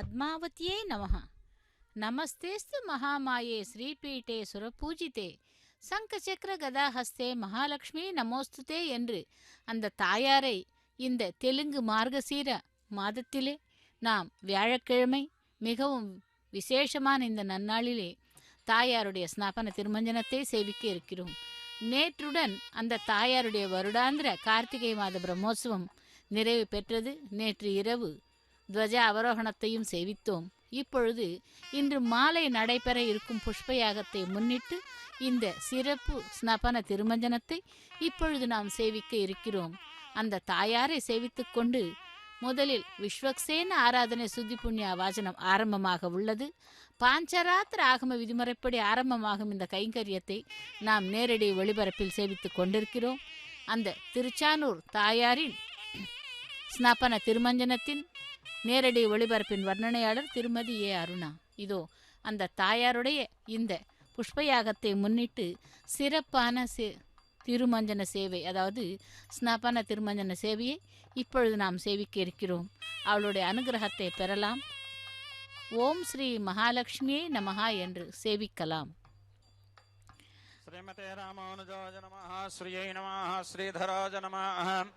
பத்மாவத்யே நமஹ. நமஸ்தேஸ்து மகாமாயே ஸ்ரீபீட்டே சுரபூஜிதே சங்கசக்கர கதாஹஸ்தே மகாலட்சுமி நமோஸ்துதே என்று அந்த தாயாரை இந்த தெலுங்கு மார்கசீர மாதத்திலே நாம் வியாழக்கிழமை மிகவும் விசேஷமான இந்த நன்னாளிலே தாயாருடைய ஸ்நாபன திருமஞ்சனத்தை சேவிக்க இருக்கிறோம். நேற்றுடன் அந்த தாயாருடைய வருடாந்திர கார்த்திகை மாத பிரம்மோற்சவம் நிறைவு பெற்றது. நேற்று இரவு துவஜ அவரோகணத்தையும் சேவித்தோம். இப்பொழுது இன்று மாலை நடைபெற இருக்கும் புஷ்பயாகத்தை முன்னிட்டு இந்த சிறப்பு ஸ்நாபன திருமஞ்சனத்தை இப்பொழுது நாம் சேவிக்க இருக்கிறோம். அந்த தாயாரை சேவித்துக் கொண்டு முதலில் விஸ்வக்சேன ஆராதனை சுத்தி புண்ணிய வாசனம் ஆரம்பமாக உள்ளது. பாஞ்சராத்திர ஆகம விதிமுறைப்படி ஆரம்பமாகும் இந்த கைங்கரியத்தை நாம் நேரடி ஒளிபரப்பில் சேவித்துக் கொண்டிருக்கிறோம். அந்த திருச்சானூர் தாயாரின் ஸ்நாபன திருமஞ்சனத்தின் நேரடி ஒளிபரப்பின் வர்ணனையாளர் திருமதி ஏ அருணா. இதோ அந்த தாயாருடைய இந்த புஷ்பயாகத்தை முன்னிட்டு சிறப்பான திருமஞ்சன சேவை, அதாவது ஸ்நாபன திருமஞ்சன சேவையை இப்பொழுது நாம் சேவிக்க இருக்கிறோம். அவளுடைய அனுகிரகத்தை பெறலாம். ஓம் ஸ்ரீ மகாலட்சுமியே நமஹா என்று சேவிக்கலாம். ஸ்ரீமதே ராமானுஜாய நமஹ. ஸ்ரீயை நமஹ. ஸ்ரீதராஜ நமஹ.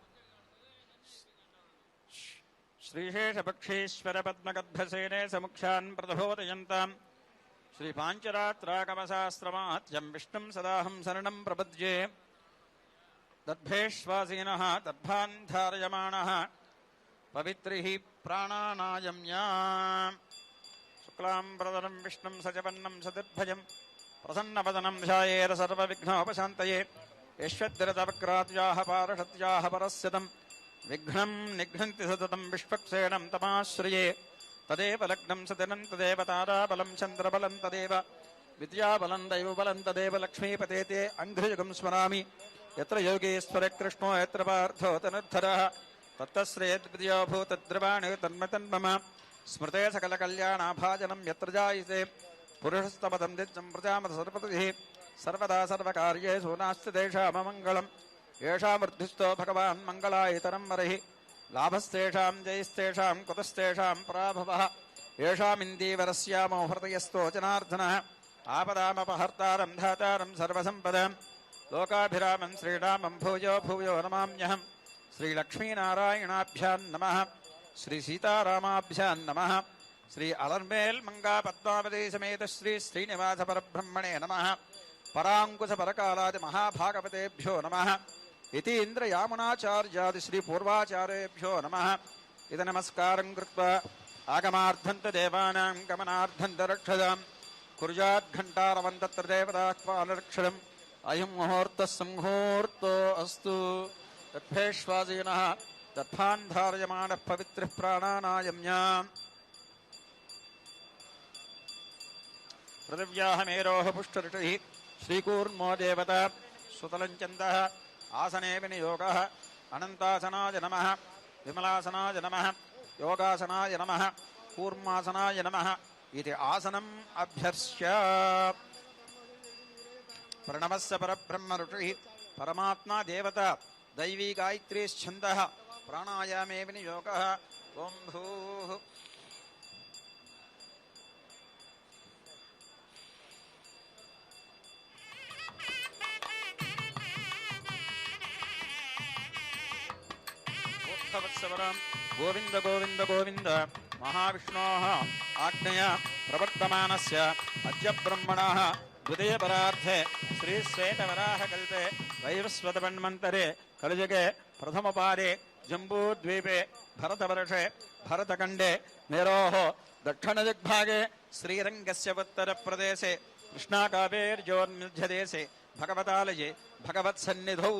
ஸ்ரீசேஷபக்ஷீஸ்வர பத்மகத்பசேனே சமுக்ஷான் பிரதபோதயந்தாம் ஸ்ரீ பாஞ்சராத்ராகமசாஸ்திரமாத்யம் விஷ்ணும் சதாஹம் சரணம் பிரபத்யே. தத்பேஷ்வாசீனः தத்பான் தாரயமாணः பவித்ரிः பிராணாநாயம்யா. சுக்லாம் பிரதரம் விஷ்ணும் சஜபன்னம் சதுர்பஜம் பிரசன்னவதனம் ध्यायेत् सर्वविघ्नोपशान्तये. यश्वद्रतवक्रात्याः पारषत्याः परस्यतं विघ्नं निघ्नन्ति सततं विश्वक्सेनं तमाश्रये. तदेव लग्नं सदिनं तदेव ताराबलं चन्द्रबलं तदेव विद्याबलं दैवबलं तदेव लक्ष्मीपते अङ्घ्रियुगं स्मरामि. यत्र योगेश्वर कृष्णो यत्र पार्थो तनुद्धरः तत्तश्रेयद्विद्यो भूतद्रवाणि तन्मतन्मम. स्मृते सकलकल्याणाभाजनं यत्र जायते पुरुषस्तमतं दिज्जं प्रजामत सर्वतिः. सर्वदा सर्वकार्येषु नास्ति तेषाममङ्गलम्. येषामृद्धिस्थो भगवान् मङ्गलायतरं वरिः. लाभस्तेषां जयस्तेषां कुतस्तेषां पराभवः. येषामिन्दीवरस्यामो हृदयस्थो जनार्दनः. आपदामपहर्तारं धातारं सर्वसम्पदां लोकाभिरामं श्रीरामं भूयो भूयो नमाम्यहम्. श्रीलक्ष्मीनारायणाभ्यां नमः. श्रीसीतारामाभ्यां नमः. श्री अलर्मेल मंगा पद्मावती समेत श्री श्रीनिवास परब्रह्मणे नमः. परांकुश परकालादि महाभागवतेभ्यो नमः. इति इंद्र यामुनाचार्यादि श्री पूर्वाचार्येभ्यो नमः. इद नमस्कारं कृत्वा आगमार्थन्त देवानां गमनार्थन्त रक्षदां कुर्यात् घण्टारवन्तत्र देवताक्वालरक्षणम्. अयं मुहूर्तः संमुहूर्तो अस्तु. तत्फेष्वासीनः तत्फान् धारयमाणः पवित्रः प्राणानायम्या. पृथिव्याः मेरोः पुष्टऋषिः श्रीकूर्मो देवता सुतलञ्चन्दः. आसने विनियोगः. अनन्तासनाय नमः. विमलासनाय नमः. योगासनाय नमः. कूर्मासनाय नमः. इति आसनम् अभ्यर्च्य प्रणवस्य परब्रह्म ऋषिः परमात्मा देवता दैवी गायत्री छन्दः. प्राणायामे विनियोगः. ओं भूः गोविंद गोविंद गोविंद. महाविष्णोः आज्ञया प्रवर्तमानस्य अद्य ब्रह्मणः द्वितीय परार्थे श्री श्वेतवराहकल्पे वैवस्वतमन्वन्तरे कलियुगे प्रथमपादे जम्बूद्वीपे भरतवर्षे भरतखण्डे मेरोः दक्षिणदिग्भागे श्रीरङ्गस्य उत्तरप्रदेशे कृष्णाकावेर्योर्मध्यदेशे भगवतालये भगवत्सन्निधौ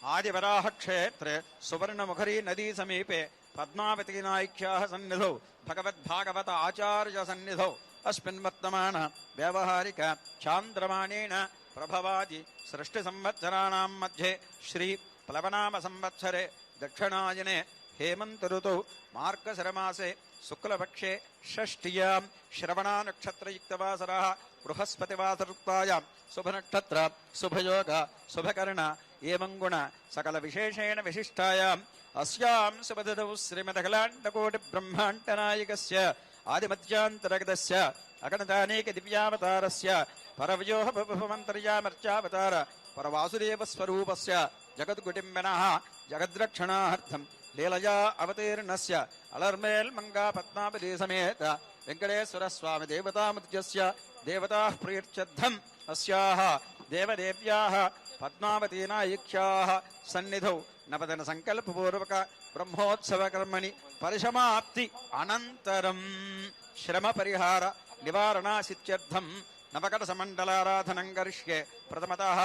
आदिवराह क्षेत्रे सुवर्णमुखरी नदी समीपे पद्मावती नायिक्याः सन्निधौ भगवद्भागवत आचार्य सन्निधौ अस्मिन् वर्तमान व्यावहारिक चान्द्रमाणेन प्रभवादि सृष्टि संवत्सराणां मध्ये श्री प्लवनाम संवत्सरे दक्षिणायने हेमंत ऋतौ मार्गशिरमासे शुक्लपक्षे षष्ठ्यां श्रवणा नक्षत्रयुक्तवासरः बृहस्पतिवासरुक्तायां शुभनक्षत्र शुभयोग शुभकर्ण एवं गुण सकल विशेषेण विशिष्टायां अस्यां सुपदौ श्रीमदखलाण्डकोटिब्रह्माण्डनायकस्य आदिमध्यान्तरगतस्य अगणतानेक दिव्यावतारस्य परव्योः भवमन्तर्यामर्चावतार परवासुदेवस्वरूपस्य जगद्गुटिम्बिनः जगद्रक्षणार्थं लीलया अवतीर्णस्य अलर्मेल् मंगा पद्मावती समेत वेंकटेश्वर स्वामी देवतामुद्यस्य देवताः प्रीत्यर्थम् अस्याः देवदेव्याः पद्मावती नायिक्याः सन्निधौ नवदन संकल्पपूर्वक ब्रह्मोत्सव कर्मणि परिसमाप्ति अनन्तरं श्रम परिहार निवारणासित्यर्थं नवकटसमण्डलाराधनं करिष्ये प्रथमतः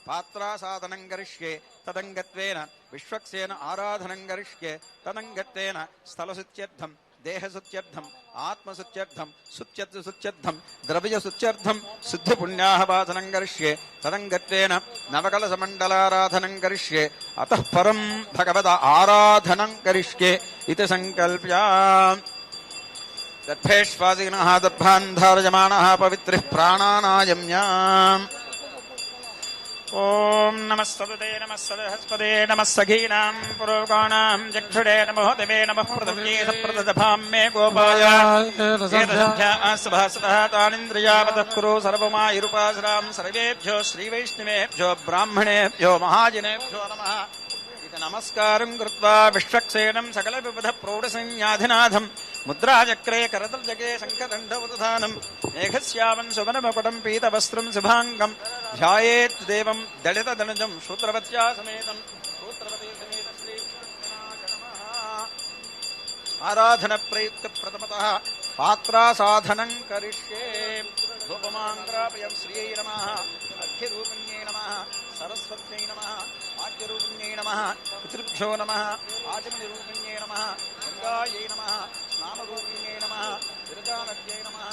पात्रासाधनं करिष्ये तदङ्गत्वेन विश्वक्सेन आराधनं करिष्ये तदङ्गत्वेन स्थलसुत्यर्थं देहसुत्यर्थम् आत्मसुत्यर्थं सुत्यर्थं द्रव्यसुत्यर्थं सिद्धिपुण्याहवाचनं करिष्ये तदङ्गत्वेन नवकलसमण्डलाराधनं करिष्ये अतः परं भगवद आराधनं करिष्ये इति संकल्प्य दर्भेष्वासीनः दर्भान् धारयमानः पवित्रः प्राणानायम्याम् ओम नमः सदते नमः सदहस्पदे नमः सखीनां पुरोगाणां चक्षुषे नमो देवे नमः पृथिव्यै सप्रदभां मे गोपाय एतद्ध्यासभासतः तानिन्द्रियावतः कुरु सर्वमायुरुपासरां सर्वेभ्यो श्रीवैष्णवेभ्यो ब्राह्मणेभ्यो महाजनेभ्यो नमः इति नमस्कारं कृत्वा विश्वक्सेनं सकलविबुधप्रौढसंज्ञाधिनाथं मुद्राचक्रे करतलजगे शङ्खदण्डवदधानं मेघश्यामं सुवनमकुटं पीतवस्त्रं शुभाङ्गं ध्यायेत् देवं दलितधनुजं शूद्रवत्या समेतं शूद्रवती समेत श्रीकृष्णाय आराधन प्रयुक्त प्रथमतः पात्रासाधनं करिष्ये धूपमाङ्ग्रापयं श्रियै नमः अर्घ्यरूपिण्यै नमः सरस्वत्यै नमः आद्यरूपिण्यै नमः पितृभ्यो नमः आचमनिरूपिण्यै नमः गङ्गायै नमः स्नानरूपिण्यै नमः विरजानद्यै नमः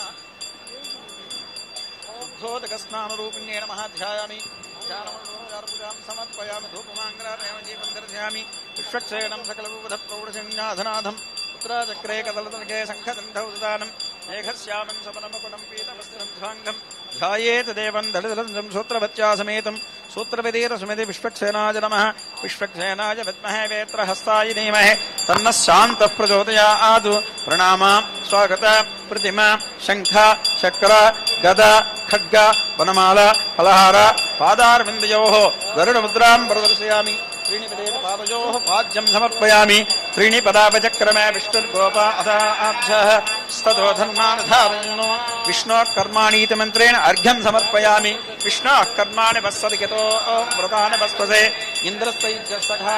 शुद्धोदकस्नानरूपिण्यै नमः ध्यायामि ध्यानमूर्जां समर्पयामि धूपमाङ्ग्रापयामि दीपं दर्शयामि विश्वक्सेनं सकलविबुधप्रौढसंज्ञाधनाथं पुत्राचक्रे कदलतलगे शङ्खदण्डौ ददानं मेघश्यामं सपनमकुटं पीतवस्त्रं ध्वाङ्गं ध्यायेत् देवं दलितधनुजं सूत्रवत्या समेतं सूत्रविधीरसमिति विश्वक्सेनाय नमः विश्वक्सेनाय विद्महे वेत्रहस्ताय धीमहि तन्नः शान्तः प्रचोदयात् प्रणाम स्वागत प्रतिमा शङ्ख चक्र गदा खड्ग वनमाला फलहार पादारविन्दयोः गरुडमुद्रां प्रदर्शयामि त्रीणि पदेन पादयोः पाद्यं समर्पयामि त्रीणि पदावचक्रमे विष्णुर्गोपा अदाभ्यः स्ततो धर्मानुधारयन्नो विष्णोः कर्माणीति मन्त्रेण अर्घ्यं समर्पयामि विष्णोः कर्माणि वत्सदितो व्रतानि वस्पसे इन्द्रस्तैजस्तथा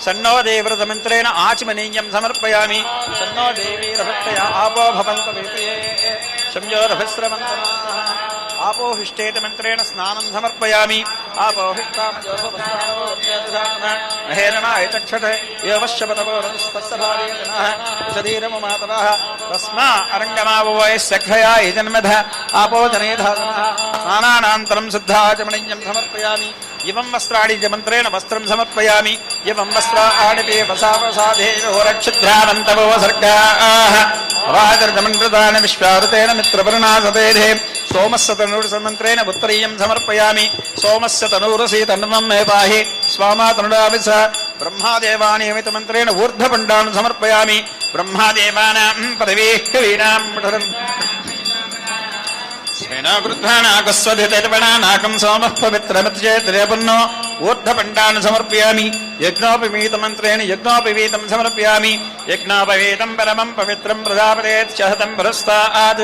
सन्नो देवव्रतमन्त्रेण आचमनीयं समर्पयामि सन्नो देवीरभक्तया आपो भवन्तु वेतये संयोरभस्रवन्तनाः आपोहिष्टेत मंत्रेण स्नानं समर्पयामि आपोहिष्टामहेरणाय चक्षते एवश्यपतवोरस्तभारेणः सदीरममातवः तस्मा अरङ्गमावोय सख्रया जन्मध आपो जनेधातनः स्नानानन्तरं शुद्धाचमनीयं समर्पयामि इवं वस्त्राणि च मन्त्रेण वस्त्रं समर्पयामि इवं वस्त्राणि ते वसावसाधेयोरक्षुद्रानन्तवो सर्गाः अवादर्जमण्डृतानि विश्वावृतेन मित्रवर्णासतेधे सोमस्य तनूरसमन्त्रेण उत्तरीयं समर्पयामि सोमस्य तनूरसी तन्मं मे पाहि स्वामा तनुडाविस ब्रह्मादेवानियमित मन्त्रेण ऊर्ध्वपण्डान् समर्पयामि ब्रह्मादेवानां पदवीः कवीनां स्वेनाकृध्वानाकस्वधितर्पणानाकं सोमः पवित्रमित्येतरेपुन्नो ऊर्ध्वपण्डान् समर्पयामि यज्ञोपवीतमन्त्रेण यज्ञोपवीतं समर्पयामि यज्ञोपवीतं परमं पवित्रं प्रजापतेत्यहतं पुरस्तात्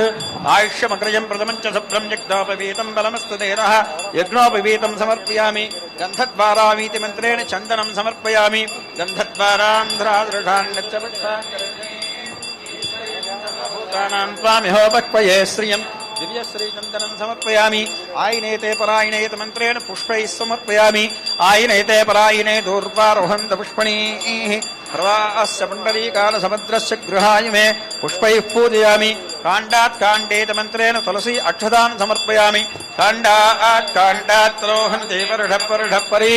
आयुष्यमग्रजं प्रथमं च शुभ्रं यज्ञोपवीतं बलमस्तु तेरः यज्ञोपवीतं समर्पयामि गन्धद्वारावीति मन्त्रेण चन्दनं समर्पयामि गन्धद्वारान्ध्रादृढान्यच्चभूतानां त्वामिहोपक्वये श्रियम् दिव्यश्रीचन्दनं समर्पयामि आयनेते परायणेत मन्त्रेण पुष्पैः समर्पयामि आयनेते परायणे दूर्वारोहन्त पुष्पणीः प्रवाहस्य पुण्डरीकालसमुद्रस्य गृहाय मे पुष्पैः पूजयामि काण्डात् काण्डेत मन्त्रेण तुलसी अक्षतान् समर्पयामि काण्डात् रोहन्ते वर्ढपरि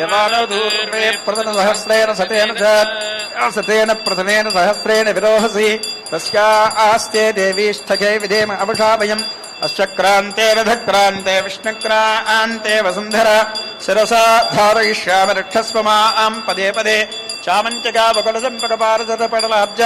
यवानो दूर्वे प्रथमसहस्रेण सतेन प्रथमेन सहस्रेण विरोहसि तस्या आस्ते देवीष्ठके विधेम अवशाभयम् अश्वक्रान्ते रथक्रान्ते विष्णुक्रान्ते वसुन्धरा शिरसा धारयिष्यामि रक्षस्व मां पदे पदे చామంతికా వకుళచంపకపారజతపటలాబ్జ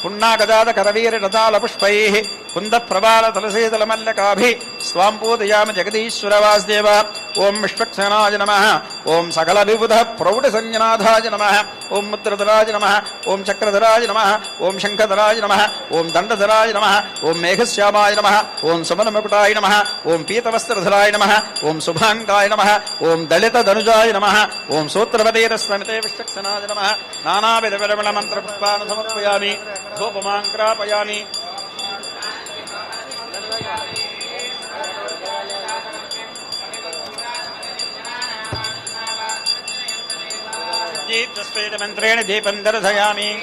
పున్నాగజాత కరవీర రతాల పుష్పైః కుంద ప్రభాల తులసీదల మల్లకాభి స్వాం పూజయామి జగదీశ్వర వాసుదేవ. ఓం విశ్వక్సేనాయ నమః. ఓం సకల విబుధ ప్రౌఢ సంజనాథాయ నమః. ఓం ముద్రధరాయ నమః. ఓం చక్రధరాయ నమః. ఓం శంఖధరాయ నమః. ఓం దండధరాయ నమః. ఓం మేఘశ్యామాయ నమః. ఓం సుమనముకుటాయ నమః. ఓం పీతవస్త్రధరాయ నమః. ఓం శుభాంగాయ నమః. ఓం దళిత ధనుజాయ నమః. ఓం సూత్రవతీరస్వమితే విశ్వక్సేనాయ నమః. నానావిధ విరమణ మంత్ర పుష్పాన్ని సమర్పయామి. ధూపమాంక్రాపయామి. మంత్రేణ దీపం దర్శయామి.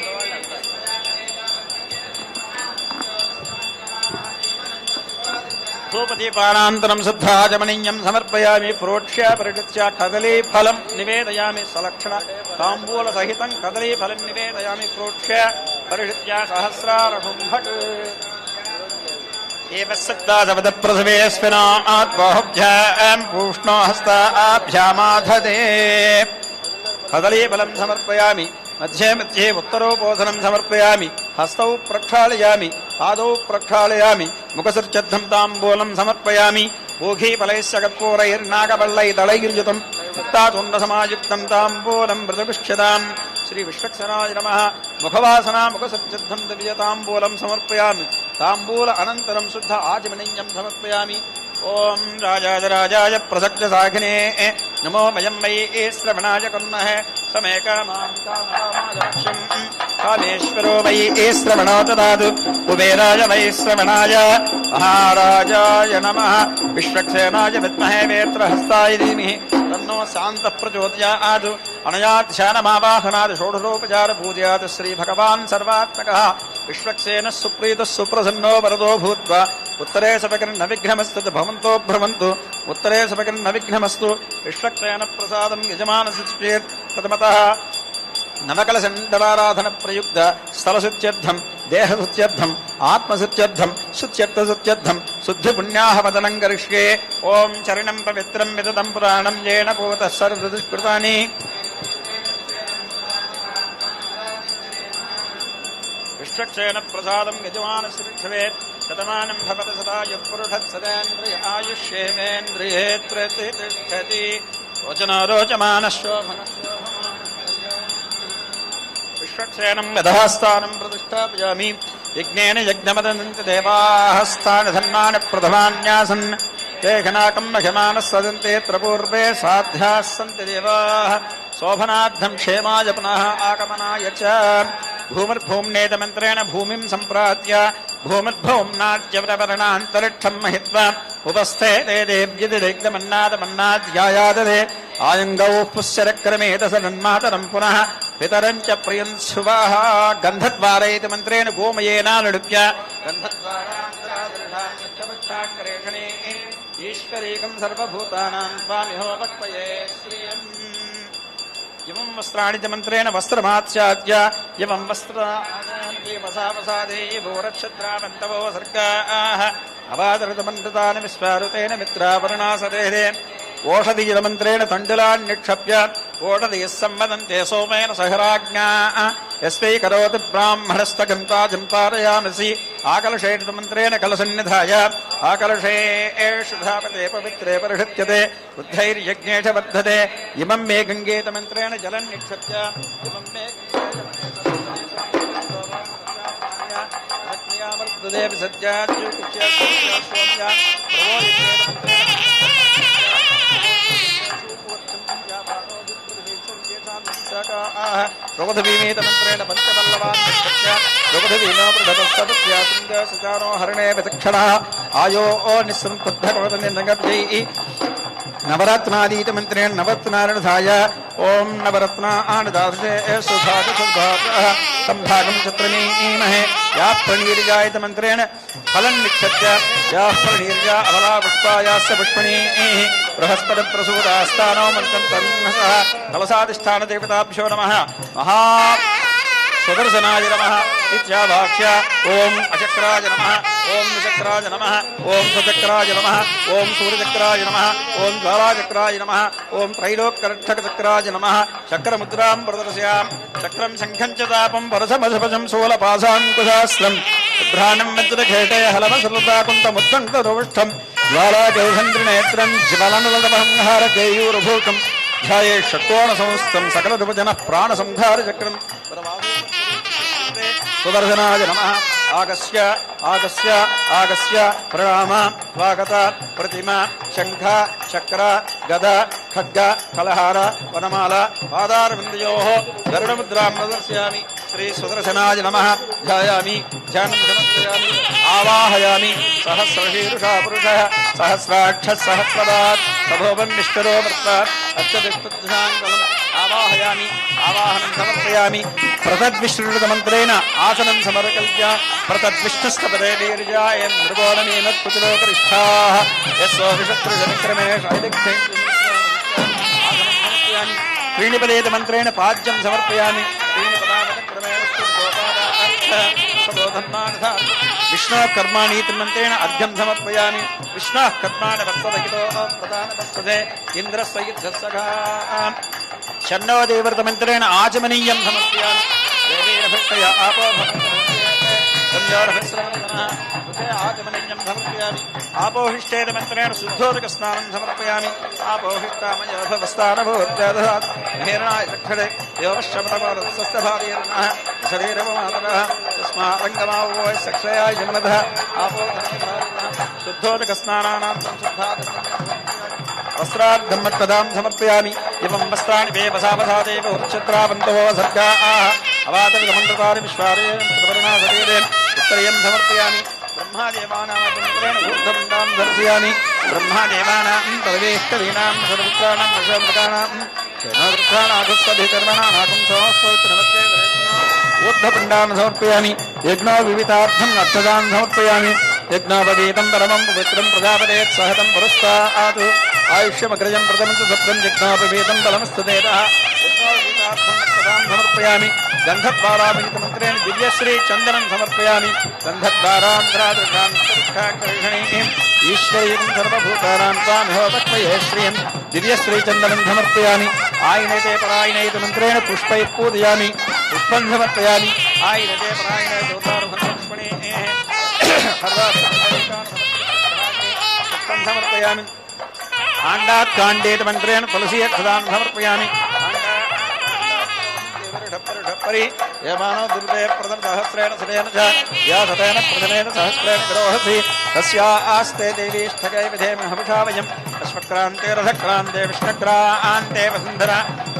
ధూపదీపానంతరం శుద్ధాచమనీయం సమర్పయామి. ప్రోక్ష్య పరిగృత్య కదలీఫలం నివేదయామి. సలక్షణ తాంబూల సహితం కదలీఫలం నివేదయామి. ప్రోక్ష్య పరిగృత్య సహస్రారశుంభట్ ఏవసక్తాదవదప్రసవేస్మినాత్బాహుభ్యాం పూష్ణో హస్తాభ్యామాధదే. కదలీఫలం సమర్పయామి. మధ్యే మధ్యే ఉత్తరోపోధనం సమర్పయామి. హస్తౌ ప్రక్షాళయామి. పాదౌ ప్రక్షాళయామి. ముఖసర్చద్ధం తాంబూలం సమర్పయామి. ఊఘీఫలైశ్చ కర్పూరైర్నాగబల్లైదళైర్యుతం ముక్తాతుండసమాయుక్తం తాంబూలం మృదుపిష్యతాం. శ్రీ విశ్వక్సేనాయ నమః. ముఖవాసనా ముఖసర్చద్ధం దివ్యతాంబూలం సమర్పయామి. తాంబూల అనంతరం శుద్ధ ఆచమనీయం సమర్పయామి. ఓం రాజాజరాజాయ ప్రసక్త సాఘినే నమో వయం వై శ్రవణాయ కుర్మః. సమే కామాం కామకామాయక్షం కామేశ్వరో వై శ్రవణో దదాతు. కుబేరాయ వై శ్రవణాయ మహారాజాయ నమః. విశ్వక్సేనాయ విద్మహే వేత్రహస్తాయ ధీమహి తన్నో శాంతః ప్రచోదయాత్. అనయా ధ్యానమావాహనాత్ షోడశోపచార పూజయాత్. శ్రీ భగవాన్ సర్వాత్మకః విశ్వక్సేనః సుప్రీతః సుప్రసన్నో వరదో భూత్వా ఉత్తరే సపకర్ణ విఘ్నమస్తు భవంతో భ్రమంతు. ఉత్తరే సపకర్ణ విఘ్నమస్తు. విశ్వక్సేన ప్రసాదం యజమానసిచ్చేత్. ప్రథమతః నవకలశండలారాధన ప్రయుక్త స్థలశుద్ధ్యర్థం దేహశుద్ధ్యర్థం ఆత్మశుద్ధ్యర్థం శుద్ధ్యర్థశుద్ధ్యర్థం శుద్ధి పుణ్యాహవదనం కరిష్యే. ఓం చరణం పవిత్రం విదతం పురాణంయేన పూతః సర్వదుష్కృతాని. విశ్వక్సేన ప్రసాదం యజమానశ్రేత్. శతమానం భవతి సదాయు పురుషత్ సదేంద్రియ ఆయుష్యేంద్రియే ప్రతిష్టతి. రోచనో రోచమాన శోభన విశ్వక్సేనం యథాస్థానం ప్రతిష్టాపయామి. యజ్ఞేన యజ్ఞమదంతి దేవాః స్థాన ధర్మాణి ప్రథమాన్యాసన్. ते घनाकं मह्यमानः सदन्ते पूर्वे साध्याः सन्ति देवाः. शोभनार्थं क्षेमाय पुनः आगमनाय च. भूमिर्भूम्नेतमन्त्रेण भूमिं सम्प्राप्य भूमिर्भौम्नाद्यवरणान्तरिक्षं महित्वा उपस्थे ते देव्यदिग्धमन्नादमन्नाद्यायाददे. आयङ्गौ पुष्यरक्रमेत सन्मातरं पुनः पितरं च प्रियं शुभाः. गन्धद्वारैति मन्त्रेण गोमयेनानुडुप्य गन्धद्वारान्तरादृढान्यक्षमक्षाकरेषणे ईश्वरीकं सर्वभूतानां स्वामिहोपक्वये श्रियम्. इमं वस्त्राणि च मन्त्रेण वस्त्रमात्स्याद्य. इमं वस्त्राणि भूरक्षत्रावन्तवो सर्गाः अवादृतमण्डतानि विश्वारुतेन मित्रावरुणासदेः. ओषधीयमन्त्रेण तण्डुलान्निक्षप्य ओषधीः संवदन्ते सोमेन सहराज्ञा. यस्मै करोति ब्राह्मणस्तगन्ता जम्पारयामसि. आकलशेषमन्त्रेण कलसन्निधाय आकलशे एषु धावते पवित्रे परिषिध्यते. बुद्धैर्यज्ञेश वर्धते. इमं मे गङ्गेतमन्त्रेण जलन्निक्षप्य इमं मे वर्धते विसज्जाच्युक्ष्य रोधवीमेतमन्त्रेण पञ्चपल्लवान् रोधवीनो प्रधतस्तत्यासिंहसुचारो हरणे विचक्षणः. आयो निःसृन्तद्धभवतनिर्नगब्जैः. नवरत्नादीतमन्त्रेण नवरत्नारणधाय. ओं नवरत्नादासे सुधातुसुधातः सम्भागं चत्रमीमहे. या प्रणीर्जायतमन्त्रेण फलं निक्षत्य या प्रणीर्जा अबला पुष्पायास्य पुष्पणीः. बृहस्पतिप्रसूदास्तानो मन्त्रं तन्नसः कलसाधिष्ठानदेवताभ्यो नमः. సుదర్శనాయ నమః ఇత్యావాక్య ఓం అచక్రాయ నమః ఓం చక్రాయ నమః ఓం సచక్రాయ నమః ఓం సూర్యచక్రాయ నమః ఓం జ్వాలాచక్రాయ నమః ఓం త్రైలోక్యరక్షకచక్రాయ నమః చక్రముద్రాం ప్రదర్శయాం చక్రం శంఖం చ తాపం పరసమధపజం శూలపాశాంకుశాస్త్రం భ్రాణం వజ్రఘేటే హలమసృతాకుంతముద్దంకరోష్టం జ్వాలాకేశంద్రినేత్రం జ్వలనలదమహంహారకేయూరభూకం ధ్యాయే షట్కోణసంస్థం సకలదుపజన ప్రాణసంహార చక్రం సుదర్శనాయ నమః ఆగస్య ఆగస్య ఆగస్య ప్రణామ స్వాగత ప్రతిమ శంఖ చక్ర గద ఖడ్గ కలహార వనమాల పాదారవిందయోః గరుడముద్రాం ప్రదర్శయామి శ్రీ సుదర్శనాయ నమః ధ్యాయామి ధ్యానం సమర్పయామి ఆవాహయామి సహస్రశీర్షా పురుషः సహస్రాక్షः సహస్రపాద్ సభోవం విష్ణురో వర్తాత్ అత్యధిష్ఠాంగలం ఆవాహయామి ఆవాహనం సమర్పయామి ప్రతద్విష్ణుమంత్రేణ ఆసనం సమర్కల్ప్య ప్రతద్విష్ణుస్తపదే వీర్యాయ మృగోణమేనత్పుతిలోకరిష్టాః యస్వవిషత్రుజనిక్రమే ఆసనం సమర్పయామి త్రీణిపదేత మంత్రేణ పాద్యం సమర్పయామి విష్ణు కర్మాణి త్రిమంత్రేణ అర్ఘ్యం సమర్పయామి విష్ణు కర్మాణ వత్సదహితో ప్రధాన వత్సదే ఇంద్రస్వయుద్ధస్సఖా షణ్ణవ దేవృతమంత్రేణ ఆచమనీయం సమర్పయామి దేవీరభక్తయ ఆపో ఆచమనీయం సమర్పయామి ఆపోహిష్టేన మంత్రేణ శుద్ధోదక స్నానం సమర్పయామి ఆపోహిష్టామయోభవస్థానభూత్యాదధాత్ హేరణాయ చక్షడే యోగశ్రమతమానస్తభారీర్ణః శరీరమాతరః తస్మారంగమావోయ సక్షయాయ జన్మధః శుద్ధోదక స్నానానాం వస్త్రార్థం మత్పదాం సమర్పయామి ఇవం వస్త్రాణి వేపసావసాదేవ ఉచ్చత్రావంతో సర్గాః అవాతవిదమంత్రతాని విశ్వారేణ ప్రవర్ణాసదేవేన ఉత్తరయం సమర్పయామి బ్రహ్మాదేవానామేణ ఊర్ధ్వపుండాం దర్శయామి బ్రహ్మాదేవానాం పదవేష్టవీనాం సర్వపుత్రాణాం దశమృతానాం సేనావృత్తానాధస్వధికర్మణానాకం సమస్వనమస్తే ఊర్ధ్వపుండాన్ సమర్పయామి యజ్ఞో వివితార్థం అర్థదాన్ సమర్పయామి యజ్ఞోపవీతం పరమం పవిత్రం ప్రజాపదేత్ సహతం పురస్తాత్ ఆయుష్యమగ్రజం ప్రథమం సప్తం యజ్ఞోపవీతం బలమస్తదేతః యజ్ఞోపవీతార్థం అర్థదాన్ సమర్పయామి గంధద్వారాభిహితమంత్రేణ దివ్యశ్రీ చందనం సమర్పయామి గంధద్వారాంధ్రాదృశాంతరిక్షాకర్షణీం ఈశ్వరీం సర్వభూతానాం త్వామిహోపక్మయే శ్రియం దివ్యశ్రీ చందనం సమర్పయామి ఆయనతే పరాయణైతి మంత్రేణ పుష్పై పూజయామి పుష్పం సమర్పయామి ఆయనతే పరాయణైతి ఉదారుహణలక్ష్మణే పుష్పం సమర్పయామి ఆండాత్ కాండేత మంత్రేణ తులసీ అక్షదాన్ సమర్పయామి పరి యమానో దుర్దే ప్రథమ సహస్రేణ సదేన చ యా సతేన ప్రథమేన సహస్రేణ విరోహసి తస్యా ఆస్తే దేవీష్ఠకై విధేమ హవిషా వయం అశ్వక్రాంతే రథక్రాంతే విష్ణుక్రాంతే వసుంధర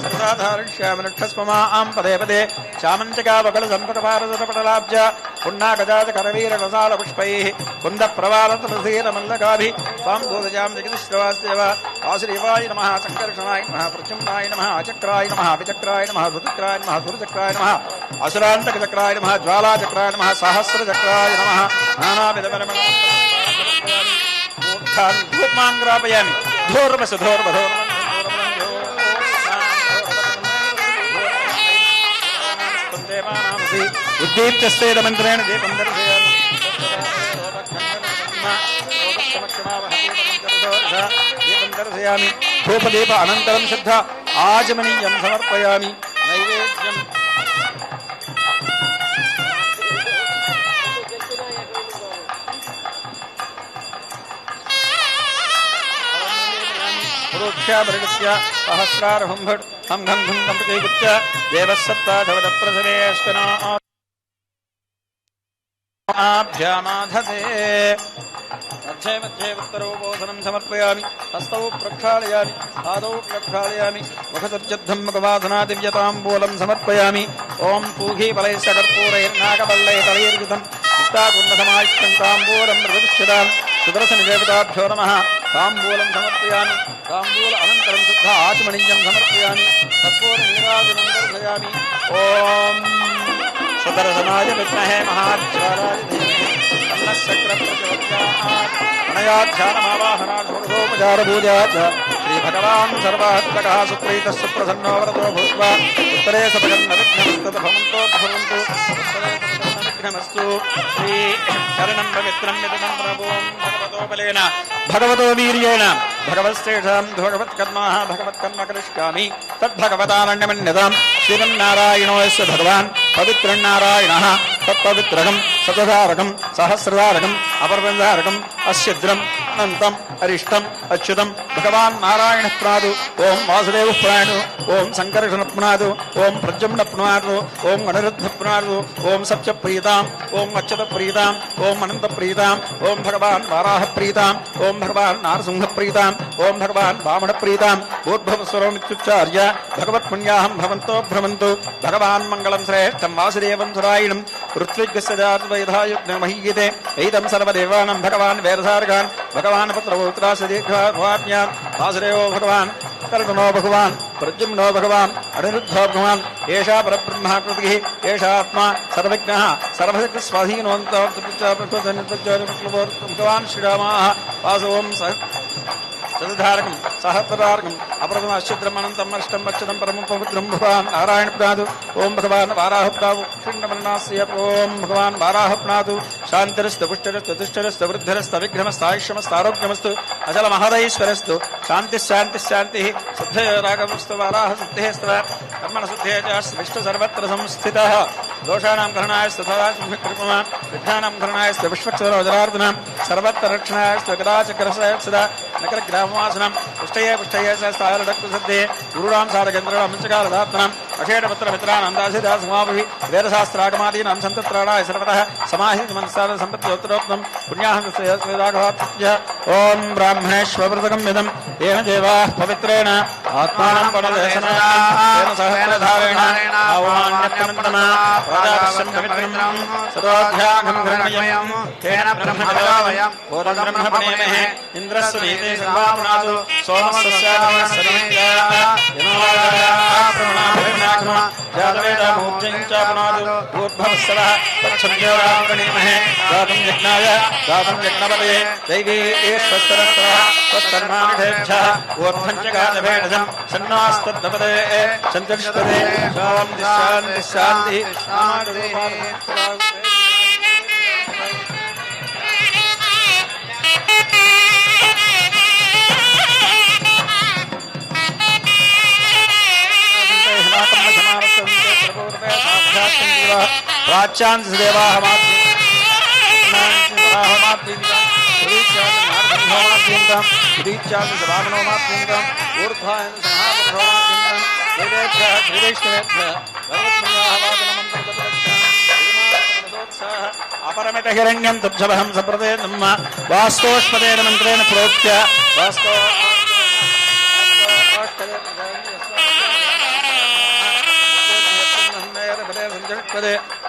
సర్వాధారిష్యామనుష్ఠస్మమాం పదే పదే చామంతికా వకల సంపటపారదపటలాబ్జ పున్నాగజాత కరవీర రసాల పుష్పైః కుంద ప్రవాల తులసీర మల్లకాభి త్వాం భూతజాం జగదిశ్రవాస్దేవ ఆశ్రీవాయ నమః సంకర్షణాయ నమః ప్రచుమ్నాయ నమః అచక్రాయ నమః అభిచక్రాయ నమః ధృతక్రాయ నమః సూర్యచక్రాయ నమః అసురాంతక చక్రాయ నమః జ్వాలాచక్రాయ నమః సహస్రచక్రాయ నమః నానావిధపరమణ ధూమాంగ్రాపయామి ఉద్దీప్తేన మంత్రేణ దీపం దర్శయామి దీపం దర్శయామి ధూపదీప అనంతరం శుద్ధ ఆచమనీయం సమర్పయామి నైవేద్యం పురోక్షామృగస్య సహస్రారహం భట్ హం ఘం ఘం ఘం ప్రతిగుప్త్య దేవసప్తాధవద ప్రసవేష్కనా ఆభ్యామాధతే మధ్యే మధ్యే ఉత్తరోపోసనం సమర్పయామి హస్తౌ ప్రక్షాళయామి పాదౌ ప్రక్షాళయామి ముఖసర్జద్ధం ముఖవాసనా దివ్యతాంబూలం సమర్పయామి ఓం పూఘీఫలైశ్చ కర్పూరైర్నాగబల్లైతలైర్యుతం ముక్తాగుండసమాయుక్తం తాంబూలం మృగక్షిదాం సుదర్శన దేవతాభ్యో నమః తాంబూలం సమర్పయామి తాంబూల అనంతరం శుద్ధ ఆచమనీయం సమర్పయామి కర్పూర నీరాజనం దర్శయామి ఓం సుదర్శనాయ విద్మహే మహాజ్వాలాయ ధీమహి తన్నః చక్రం ప్రచోదయాత్ ప్రణయాధ్యానమావాహనాత్ షోడశోపచార పూజా చ శ్రీ భగవాన్ సర్వాత్మకః సుప్రీతः సుప్రసన్నో వరదో భూత్వా ఉత్తరే సపగన్న విఘ్నమస్తద భవంతో భవంతు ఉత్తరే సపగన్న విఘ్నమస్తు శ్రీ శరణం పవిత్రం మిదనం ప్రభుం భగవతోబలేన భగవతో వీర్యేణ భగవత్శ్రేషాం భగవత్కర్మః భగవత్కర్మ కరిష్యామి తద్భగవతారణ్యమన్యతాం శ్రీరం నారాయణోऽस्य భగవాన్ పవిత్రం నారాయణः తత్పవిత్రకం శతధారకం సహస్రధారకం అపర్వంధారకం అస్యద్రం అనంతం అరిష్టం అచ్యుతం భగవాన్ నారాయణ ప్రణాదు ఓం వాసుదేవ ప్రణాదు ఓం సంకర్షణ ప్రణాదు ఓం ప్రజమ్న ప్రణాదు ఓం అనిరుద్ధ ప్రణాదు ఓం సత్య ప్రీతాం ఓం అచ్యుత ప్రీతాం ఓం అనంత ప్రీతాం ఓం భగవాన్ వారాహ ప్రీతాం ఓం భగవాన్ నారసింహ ప్రీతాం ఓం భగవాన్ వామన ప్రీతాం ఊర్ధ్వస్వరమిత్యుచ్చార్య భగవత్ పుణ్యాహం భవంతో భ్రమంతు భగవాన్ మంగళం శ్రేష్టం వాసుదేవం సురాయిణం ఋత్విగ్యస్యజాతవైధాయుగ్నమహీయతే ఐదం సర్వదేవానం భగవాన్ వేదసార్గాన్ భగవాన్ పుత్రపౌత్రాసదీర్ఘాత్మ్యాన్ వాసుదేవో భగవాన్ కల్పనో భగవాన్ ప్రద్యుమ్నో భగవాన్ అనిరుద్ధో భగవాన్ ఏషా పరబ్రహ్మాకృతి ఏషాత్మా సర్వజ్ఞః సర్వశక్తి స్వాధీనోంతో భగవాన్ శ్రీరామా వాసోం చతుధారకం సహస్రధారకం అపరతం అశ్చిద్రం అనంతం అష్టం అచ్యుతం పరమం పవిత్రం భగవాన్ నారాయణ ప్రణాదు ఓం భగవాన్ వారాహ ప్రణాదు క్షిండమరణాశ్రియ ఓం భగవాన్ వారాహ ప్రణాదు శాంతిరస్తు పుష్టిరస్తు తుష్టిరస్తు వృద్ధిరస్తు విఘ్నమస్తాయుష్యమస్తు ఆరోగ్యమస్తు అచల మహదైశ్వరస్తు శాంతి శాంతి శాంతి శుద్ధ రాగమస్తు వారాహ శుద్ధేస్తవ కర్మణ శుద్ధే విష్ణు సర్వత్ర సంస్థిత దోషానాం గ్రహణాయస్తు సదాశింహకృపమా విఘ్నానాం గ్రహణాయస్తు విశ్వక్షరవజరార్దనాం సర్వత్ర రక్షణాయస్తు గదాచక్రసయ సదా నకర గ్రామవాసనం పుష్టయే పుష్టయే స్థాయలడక్తు సద్దే గురుడాం సారకేంద్రాం మంచకాలదాత్మనాం అషేఢపత్ర మిత్రానందాసిదాసమాభి వేదశాస్త్రాగమాదీనాం సంతత్రాణాయ సర్వతః సమాహిత మనసార సంపత్యోత్తరోక్తం పుణ్యాహరాఘవాత్య ఓం బ్రాహ్మణేశ్వరృతకం విదం ఏన దేవాః పవిత్రేణ ఆత్మానం పరదేశనేన సహస్రధారేణ ఆవాన్యత్నంతమా ప్రజాపశ్యం పవిత్రం సదోధ్యాఘం గృహ్ణయం తేన బ్రహ్మణవయం ఓరం బ్రహ్మణేమహే ఇంద్రస్సు నీతే సర్వాపునాదు సోమస్సస్యామస్సరీత్యా యనోరాజాప్రమణాభిర్నాగ్మ జాతవేదమూర్జంచాపునాదు ఊర్ధ్వవస్సరః తచ్చమ్యోరావృణీమహే జాతం యజ్ఞాయ జాతం యజ్ఞపదే దైవీ ఈశ్వస్తరస్రః స్వస్తర్మానిధేభ్యः ఊర్ధ్వం చ గాజభేడజం సన్నాస్తద్భవదే సంతిష్టదే శాంతి శాంతి శాంతి అపరమిత హిరణ్యం తుభ్యవహం సప్రదే నమ్మ వాస్తోష్పదేన మంత్రేణ ప్రోక్త్య వాస్తో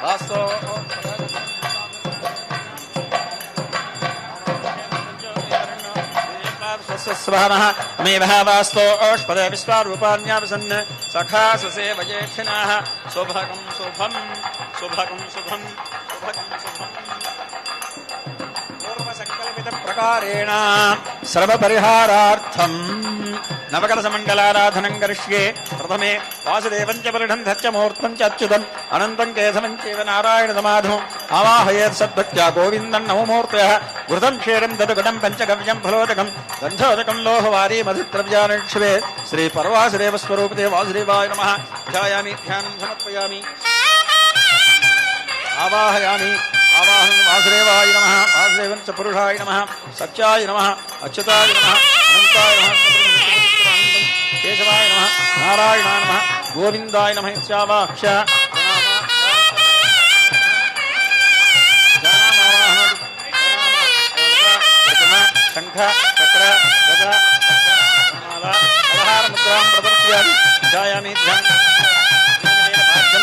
వాస్తో స్వహనః మేవః వాస్తో ఓష్పదే విశ్వారూపాన్యావసన్ సఖా ససేవయేక్షిణాః శుభకం శుభం శుభకం శుభం శుభకం శుభం పూర్వసంకల్పిత ప్రకారేణ సర్వపరిహారార్థం నవకలసమండలారాధనం కరిష్యే ప్రథమే వాసుదేవం చ పరిఢం ధచ్చ ముహూర్తం చ అచ్యుతం అనంతం కేశవం చైవ నారాయణ సమాధం ఆవాహయేత్ సద్భక్త్యా గోవిందం నవమూర్తయః ఘృతం క్షీరం దదుగడం పంచగవ్యం ఫలోదకం గంధోదకం లోహవారీ మధుద్రవ్యానక్షివే శ్రీ పరవాసుదేవ స్వరూపదే వాసుదేవాయ నమః ధ్యాయామి ధ్యానం సమర్పయామి ఆవాహయామి ఆవాహనం వాసుదేవాయ నమః వాసుదేవం చ పురుషాయ నమః సత్యాయ నమః అచ్యుతాయ నమః అనంతాయ నమః కేశవాయ నమః నారాయణాయ నమః గోవిందాయ నమః ఇత్యావాక్ష శంఖ చక్ర గద అవహార ముద్రాం ప్రదర్శయామి ధ్యాయామి ధ్యానం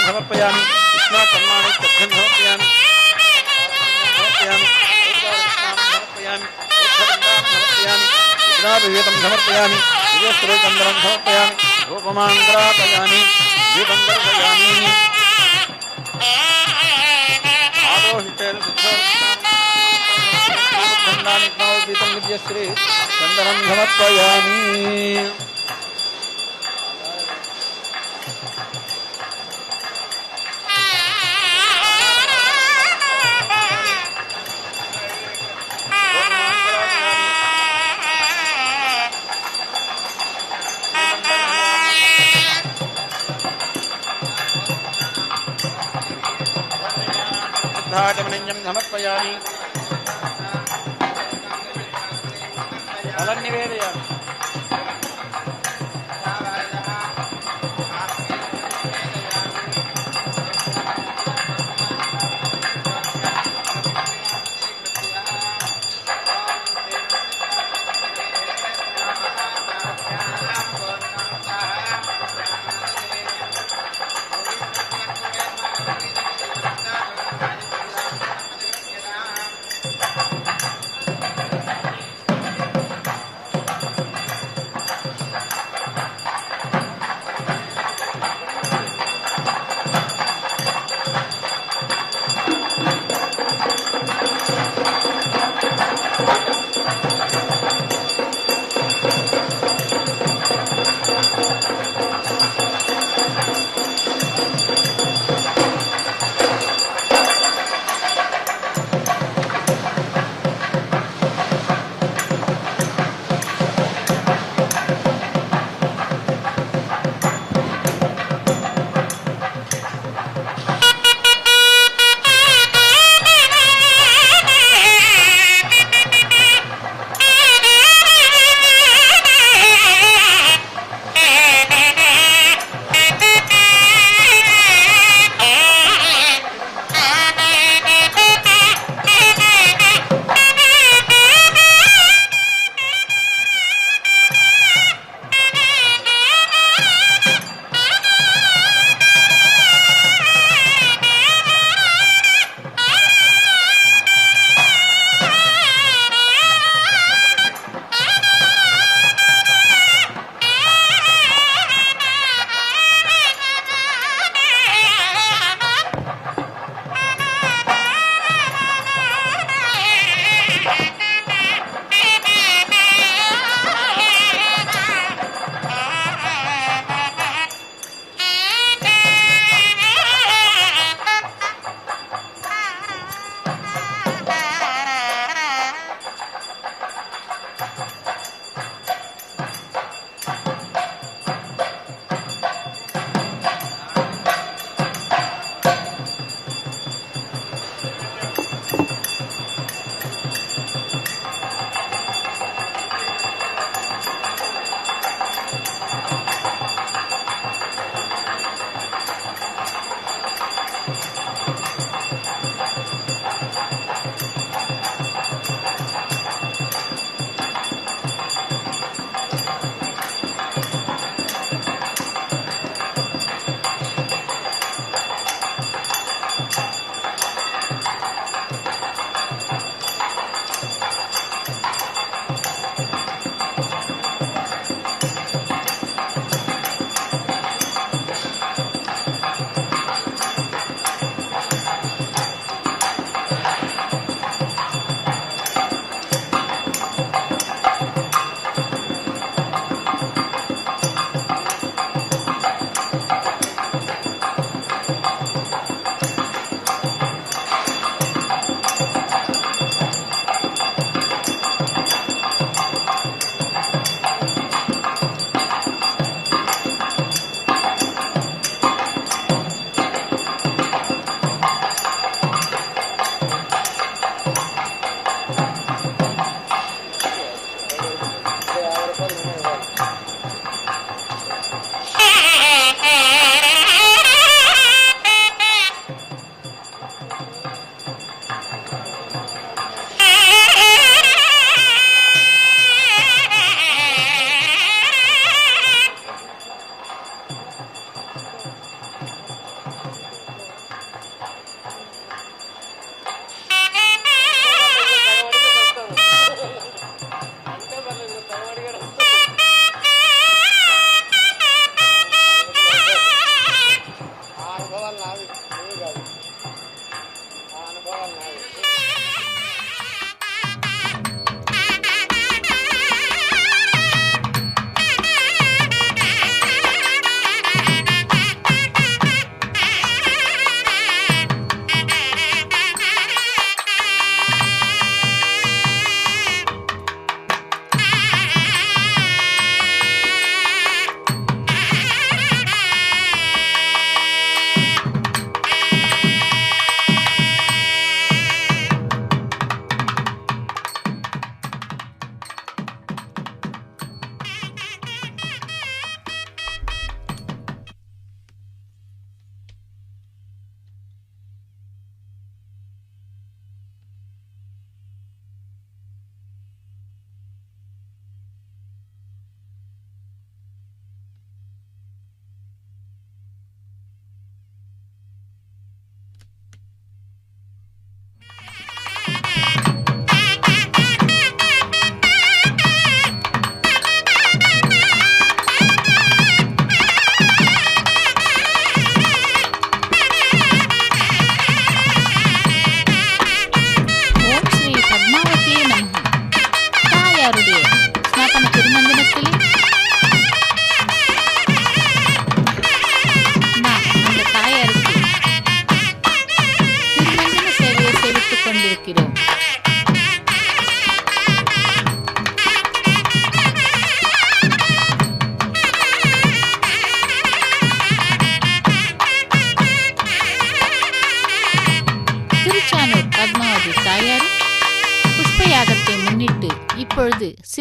సమర్పయామి విష్ణు కర్మాణి తథ్యం సమర్పయామి సమర్పయామి విఘ్నాభివేదం సమర్పయామి విజయస్వరూపందరం సమర్పయామి రూపమాంతరాపయామి దీపం దర్శయామి ఆరోహితేన దీపం విద్యశ్రీ చందనం సమర్పయామి शुद्धाचमनीयं समर्पयामि फलं निवेदयामि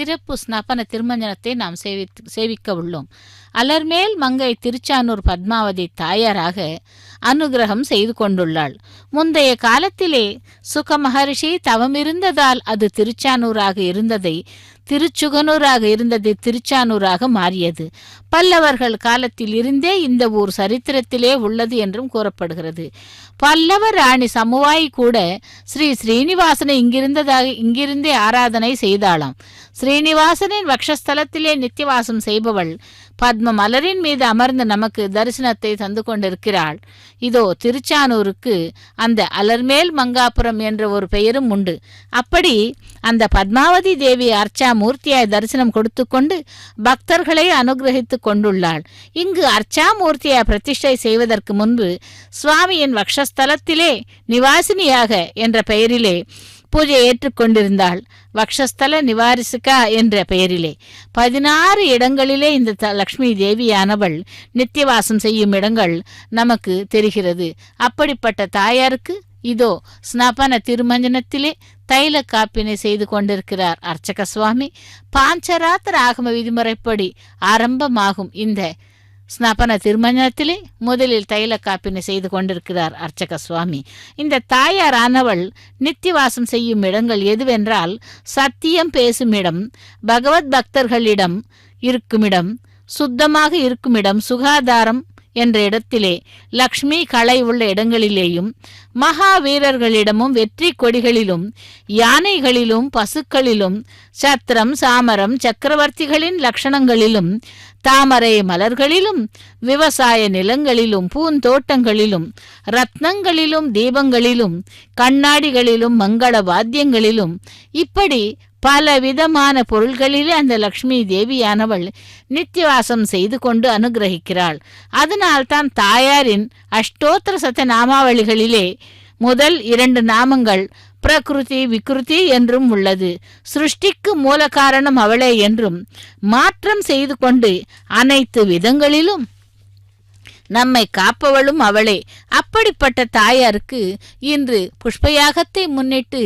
சிறப்பு ஸ்நபன திருமஞ்சனத்தை நாம் சேவிக்க உள்ளோம். அலர்மேல் மங்கை திருச்சானூர் பத்மாவதி தாயாராக அனுகிரகம் செய்து கொண்டுள்ளாள். முந்தைய காலத்திலே சுக மகரிஷி தவமிருந்ததால் அது திருச்சானூராக இருந்ததை திருச்சுகனூராக இருந்தது திருச்சானூராக மாறியது. பல்லவர்கள் காலத்தில் இருந்தே இந்த ஊர் சரித்திரத்திலே உள்ளது என்றும் கூறப்படுகிறது. பல்லவ ராணி சமுவாய் கூட ஸ்ரீ ஸ்ரீனிவாசனை இங்கிருந்தே ஆராதனை செய்தாளாம். ஸ்ரீனிவாசனின் வக்ஷஸ்தலத்திலே நித்தியவாசம் செய்பவள் பத்ம மலரின் மீது அமர்ந்து நமக்கு தரிசனத்தை தந்து கொண்டிருக்கிறாள். இதோ திருச்சானூருக்கு அந்த அலர்மேல் மங்காபுரம் என்ற ஒரு பெயரும் உண்டு. அப்படி அந்த பத்மாவதி தேவி அர்ச்சா மூர்த்தியாய் தரிசனம் கொடுத்து கொண்டு பக்தர்களை அனுகிரகித்து கொண்டுள்ளாள். இங்கு அர்ச்சா மூர்த்தியாய் பிரதிஷ்டை செய்வதற்கு முன்பு சுவாமியின் வக்ஷஸ்தலத்திலே நிவாசினியாக என்ற பெயரிலே பூஜை ஏற்றுக்கொண்டிருந்தாள். வக்ஷஸ்தல நிவாரிசிகா என்ற பெயரிலே 16 இடங்களிலே இந்த லக்ஷ்மி தேவியானவள் நித்தியவாசம் செய்யும் இடங்கள் நமக்கு தெரிகிறது. அப்படிப்பட்ட தாயாருக்கு இதோ ஸ்நபன திருமஞ்சனத்திலே தைல காப்பினை செய்து கொண்டிருக்கிறார் அர்ச்சக சுவாமி. பாஞ்சராத்திர ஆகம விதிமுறைப்படி ஆரம்பமாகும் இந்த ஸ்நபன திருமஞ்சனத்திலே முதலில் தைல காப்பினை செய்து கொண்டிருக்கிறார் அர்ச்சக சுவாமி. இந்த தாயாரானவள் நித்தியவாசம் செய்யும் இடங்கள் எதுவென்றால் சத்தியம் பேசும் இடம், பகவத் பக்தர்களிடம் இருக்குமிடம், சுத்தமாக இருக்குமிடம், சுகாதாரம் என்ற இடத்திலே, லக்ஷ்மி களை உள்ள இடங்களிலேயும், மகாவீரர்களிடமும், வெற்றி கொடிகளிலும், யானைகளிலும், பசுக்களிலும், சத்திரம் சாமரம் சக்கரவர்த்திகளின் லட்சணங்களிலும், தாமரை மலர்களிலும், விவசாய நிலங்களிலும், பூந்தோட்டங்களிலும், ரத்னங்களிலும், தீபங்களிலும், கண்ணாடிகளிலும், மங்கள வாத்தியங்களிலும், இப்படி பல விதமான பொருள்களிலே அந்த லக்ஷ்மி தேவியானவள் நித்தியவாசம் செய்து கொண்டு அனுகிரகிக்கிறாள். அதனால்தான் தாயாரின் அஷ்டோத்திர சத நாமாவளிகளிலே முதல் 2 நாமங்கள் பிரகிருதி விக்ருதி என்றும் உள்ளது. சிருஷ்டிக்கு மூல காரணம் அவளே என்றும், மாற்றம் செய்து கொண்டு அனைத்து விதங்களிலும் நம்மை காப்பவளும் அவளே. அப்படிப்பட்ட தாயாருக்கு இன்று புஷ்பயாகத்தை முன்னிட்டு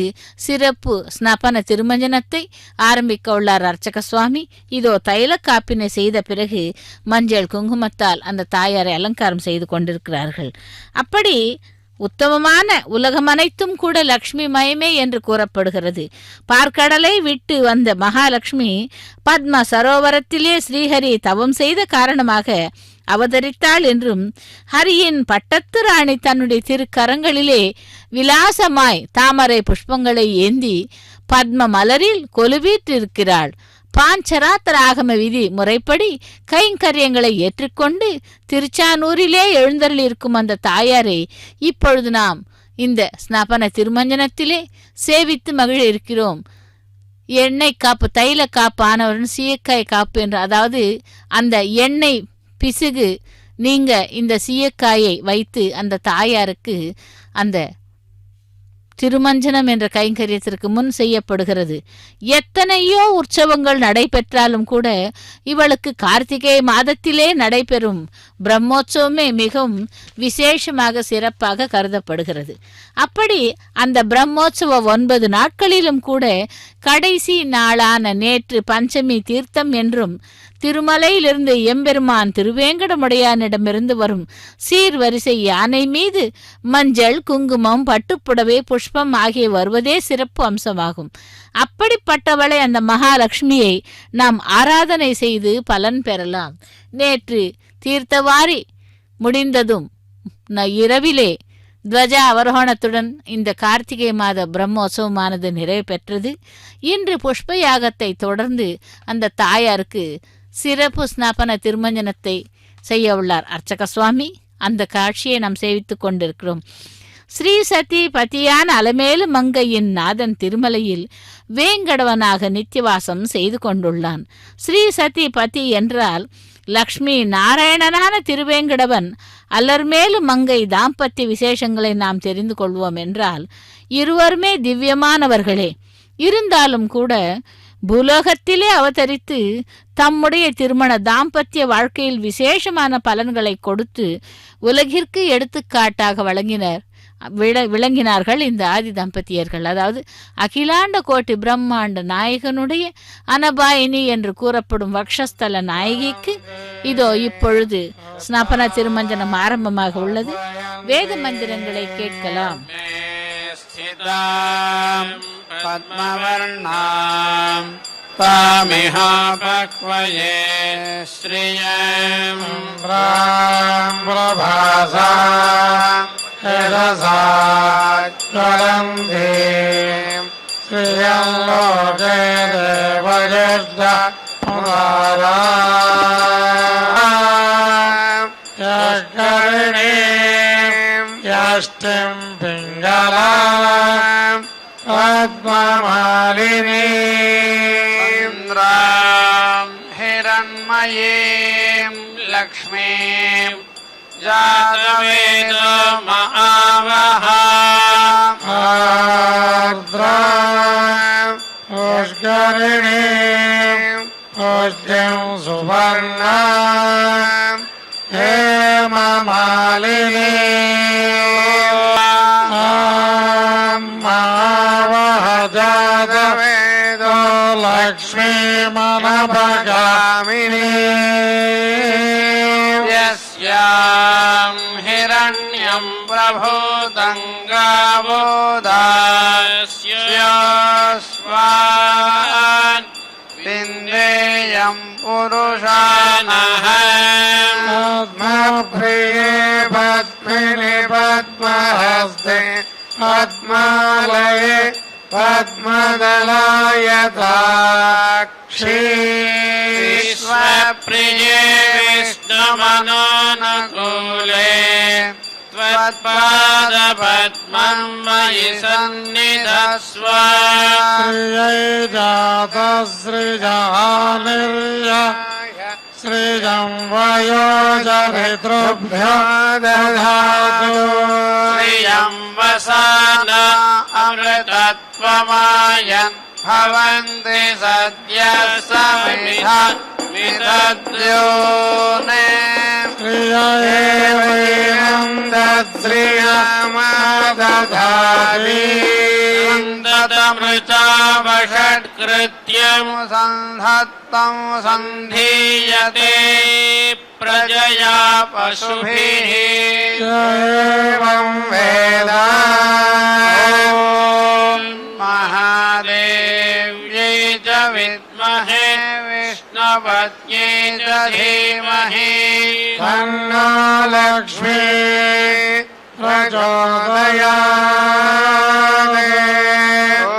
சிறப்பு ஸ்நபன திருமஞ்சனத்தை ஆரம்பிக்க உள்ளார் அர்ச்சக சுவாமி. இதோ தைல காப்பினை செய்த பிறகு மஞ்சள் குங்குமத்தால் அந்த தாயாரை அலங்காரம் செய்து கொண்டிருக்கிறார்கள். அப்படி உத்தமமான உலகம் அனைத்தும் கூட லக்ஷ்மி மயமே என்று கூறப்படுகிறது. பார்க்கடலை விட்டு வந்த மகாலட்சுமி பத்ம சரோவரத்திலே ஸ்ரீஹரி தவம் செய்த காரணமாக அவதரித்தாள் என்றும், ஹரியின் பட்டத்து ராணி தன்னுடைய திருக்கரங்களிலே விலாசமாய் தாமரை புஷ்பங்களை ஏந்தி பத்ம மலரில் கொலுவீற்றிருக்கிறாள். பாஞ்சராத்திர ஆகம விதி முறைப்படி கைங்கரியங்களை ஏற்றுக்கொண்டு திருச்சானூரிலே எழுந்தருளிருக்கும் அந்த தாயாரை இப்பொழுது நாம் இந்த ஸ்நபன திருமஞ்சனத்திலே சேவித்து மகிழ இருக்கிறோம். எண்ணெய் காப்பு, தைல காப்பு ஆனவருடன் சீயக்காய் காப்பு என்று, அதாவது அந்த எண்ணெய் பிசுகு நீங்க இந்த சீயக்காயை வைத்து அந்த தாயாருக்கு அந்த திருமஞ்சனம் என்ற கைங்கரியத்திற்கு முன் செய்யப்படுகிறது. எத்தனையோ உற்சவங்கள் நடைபெற்றாலும் கூட இவளுக்கு கார்த்திகை மாதத்திலே நடைபெறும் பிரம்மோற்சவமே மிகவும் விசேஷமாக சிறப்பாக கருதப்படுகிறது. அப்படி அந்த பிரம்மோற்சவ 9 நாட்களிலும் கூட கடைசி நாளான நேற்று பஞ்சமி தீர்த்தம் என்றும், திருமலையிலிருந்து எம்பெருமான் திருவேங்கடமுடையானிடமிருந்து வரும் சீர்வரிசை யானை மீது மஞ்சள் குங்குமம் பட்டுப்புடவை புஷ்பம் ஆகிய வருவதே சிறப்பு அம்சமாகும். அப்படிப்பட்டவளை அந்த மகாலட்சுமியை நாம் ஆராதனை செய்து பலன் பெறலாம். நேற்று தீர்த்தவாரி முடிந்ததும் இரவிலே துவஜ அவரோகணத்துடன் இந்த கார்த்திகை மாத பிரம்மோற்சவமானது நிறைவு பெற்றது. இன்று புஷ்ப யாகத்தை தொடர்ந்து அந்த தாயாருக்கு சிறப்பு ஸ்நபன திருமஞ்சனத்தை செய்ய உள்ளார் அர்ச்சக சுவாமி. அந்த காட்சியை நாம் சேவித்துக் கொண்டிருக்கிறோம். ஸ்ரீ சதி பதியான அலமேலு மங்கையின் நாதன் திருமலையில் வேங்கடவனாக நித்தியவாசம் செய்து கொண்டுள்ளான். ஸ்ரீ சதி பதி என்றால் லக்ஷ்மி நாராயணனான திருவேங்கடவன். அலர்மேலு மங்கை தாம்பத்திய விசேஷங்களை நாம் தெரிந்து கொள்வோம் என்றால் இருவருமே திவ்யமானவர்களே. இருந்தாலும் கூட பூலோகத்திலே அவதரித்து தம்முடைய திருமண தாம்பத்திய வாழ்க்கையில் விசேஷமான பலன்களை கொடுத்து உலகிற்கு எடுத்துக்காட்டாக வழங்கினர் விளங்கினார்கள் இந்த ஆதி தம்பதியர்கள். அதாவது அகிலாண்ட கோட்டி பிரம்மாண்ட நாயகனுடைய அனபாயினி என்று கூறப்படும் வக்ஷஸ்தல நாயகிக்கு இதோ இப்பொழுது ஸ்நாபன திருமஞ்சனம் ஆரம்பமாக உள்ளது. வேத மந்திரங்களை கேட்கலாம். பத்மவர்ணாம் தாமிஹா பக்வயே ஸ்ரீயம் பிரபாசா யதசாத்வலந்தே ஸ்ரீயம் லோகே தேவஜஸ்த புராரா யக்கரிணீம் யஷ்டிம் பிங்கலாம் பத்மமாலினீம் இந்திராம் ஹிரண்மயீம் லக்ஷ்மீம் ஜாதவேதோ மகாவஹாம் ஆர்த்ராம் புஷ்கரிணீம் புஷ்டிம் சுவர்ணாம் ஹேமமாலினீம் ஜாதவேதோ லக்ஷ்மீமனபகாமினீ யஸ்யாம் ஹிரண்யம் பிரபூதம் காவோதாஸ்யோஸ்வான் விந்தேயம் புருஷானஹம் பத்மப்ரியே பத்மினி பத்மஹஸ்தே பத்மாலயே பத்மதலாயதாக்ஷீ விஸ்வப்ரியே விஷ்ணுமனோனுகூலே त्वत्पादपद्मं मयि सन्निधस्व श्रियै जातसृजानिर्य श्रियं वयोजरितृभ्यो दधातु श्रियं वसान अमृतत्वमायन् भवन्ति सद्यः समिधा विदद्योने श्रियैवं दत्श्रियमदधाति ददमृचा वषट्कृत्यं संधत्तं सन्धीयते प्रजया पशुभिः एवं वेद महादेव्यै च विद्महे विष्णुपत्न्यै च धीमहि तन्नो लक्ष्मी प्रचोदयात्। ॐ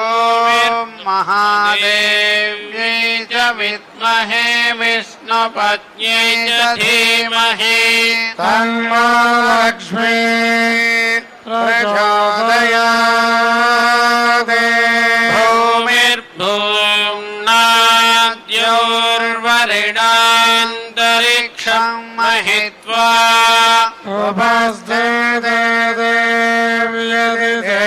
महादेव्यै च विद्महे विष्णुपत्न्यै च धीमहि तन्नो लक्ष्मी प्रचोदयात्। भूमिर्भूम्नाद्योर्वरिणान्तरिक्षं महित्वा उपस्थिते देव्यदिते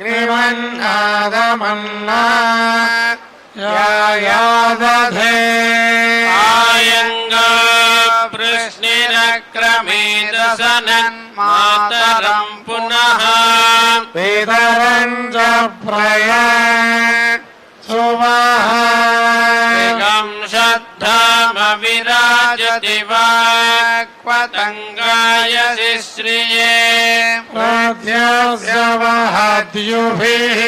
ग्निमन्नादमन्ना यादधे आयङ्गा प्रश्निरक्रमेदसनन् मातरं पुनः पितरं च प्रय सुवाहं श्रद्धामविराजति वाक्पतङ्गाय श्रिये प्रत्यस्य वहद्युभिः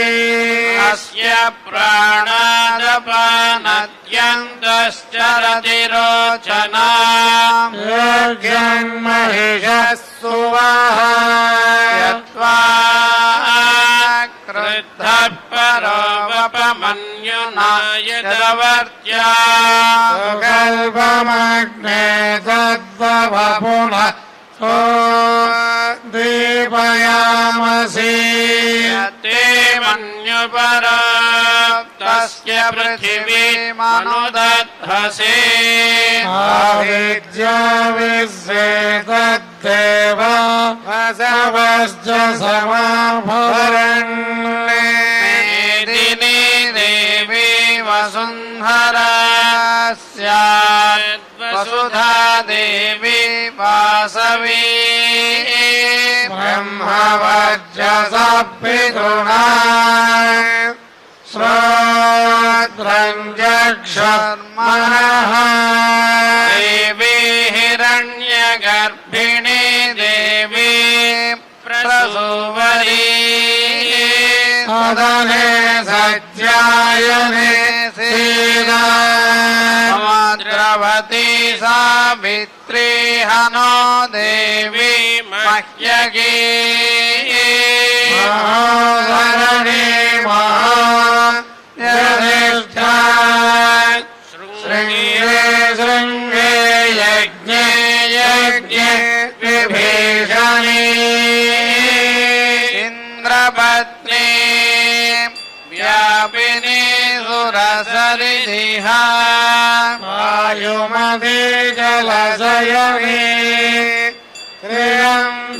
अस्य प्राणादपानद्यन्तश्चरति रोचना यज्ञन्महिषः सुवाहयत्वा क्रुद्धः परोपमन्युनाय दवर्त्या कल्पमग्ने तद्वव पुनः दीपयामसि ते मन्युपराप्तस्य पृथिवीमनुदधसे आविद्या विश्वे तद्देव वसवश्च समाभरन् मेदिनी देवी वसुन्धरा स्यात् वसुधा देवी वासवी ब्रह्मवर्चसा पितृणा श्रोत्रं चक्षुर्मनः देवी हिरण्यगर्भिणी देवी प्रसूवरी सदने सज्जायने सीता द्रवती सावित्री हनो देवी मह्यगी महाधरणी महायधिष्ठा शृङ्गे शृङ्गे यज्ञे यज्ञे विभीषणी इंद्रपत्नी व्यापिनी सुरसरिदिहा वायुमती जलशयनी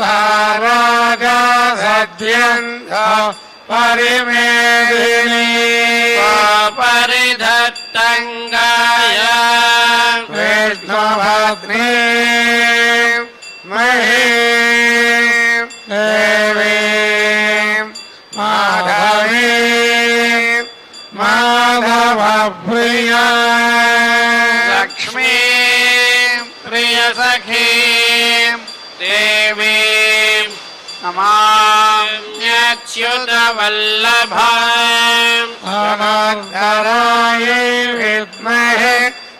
श्रियन्धाराजा सद्यन्त परिमेदिनी परिधत्तङ्गाया विष्णुभद्री मही देवी माधवी माधव प्रिया लक्ष्मी प्रिय सखी देवी नमाम्यच्युत वल्लभा अनन्तरायै विद्महे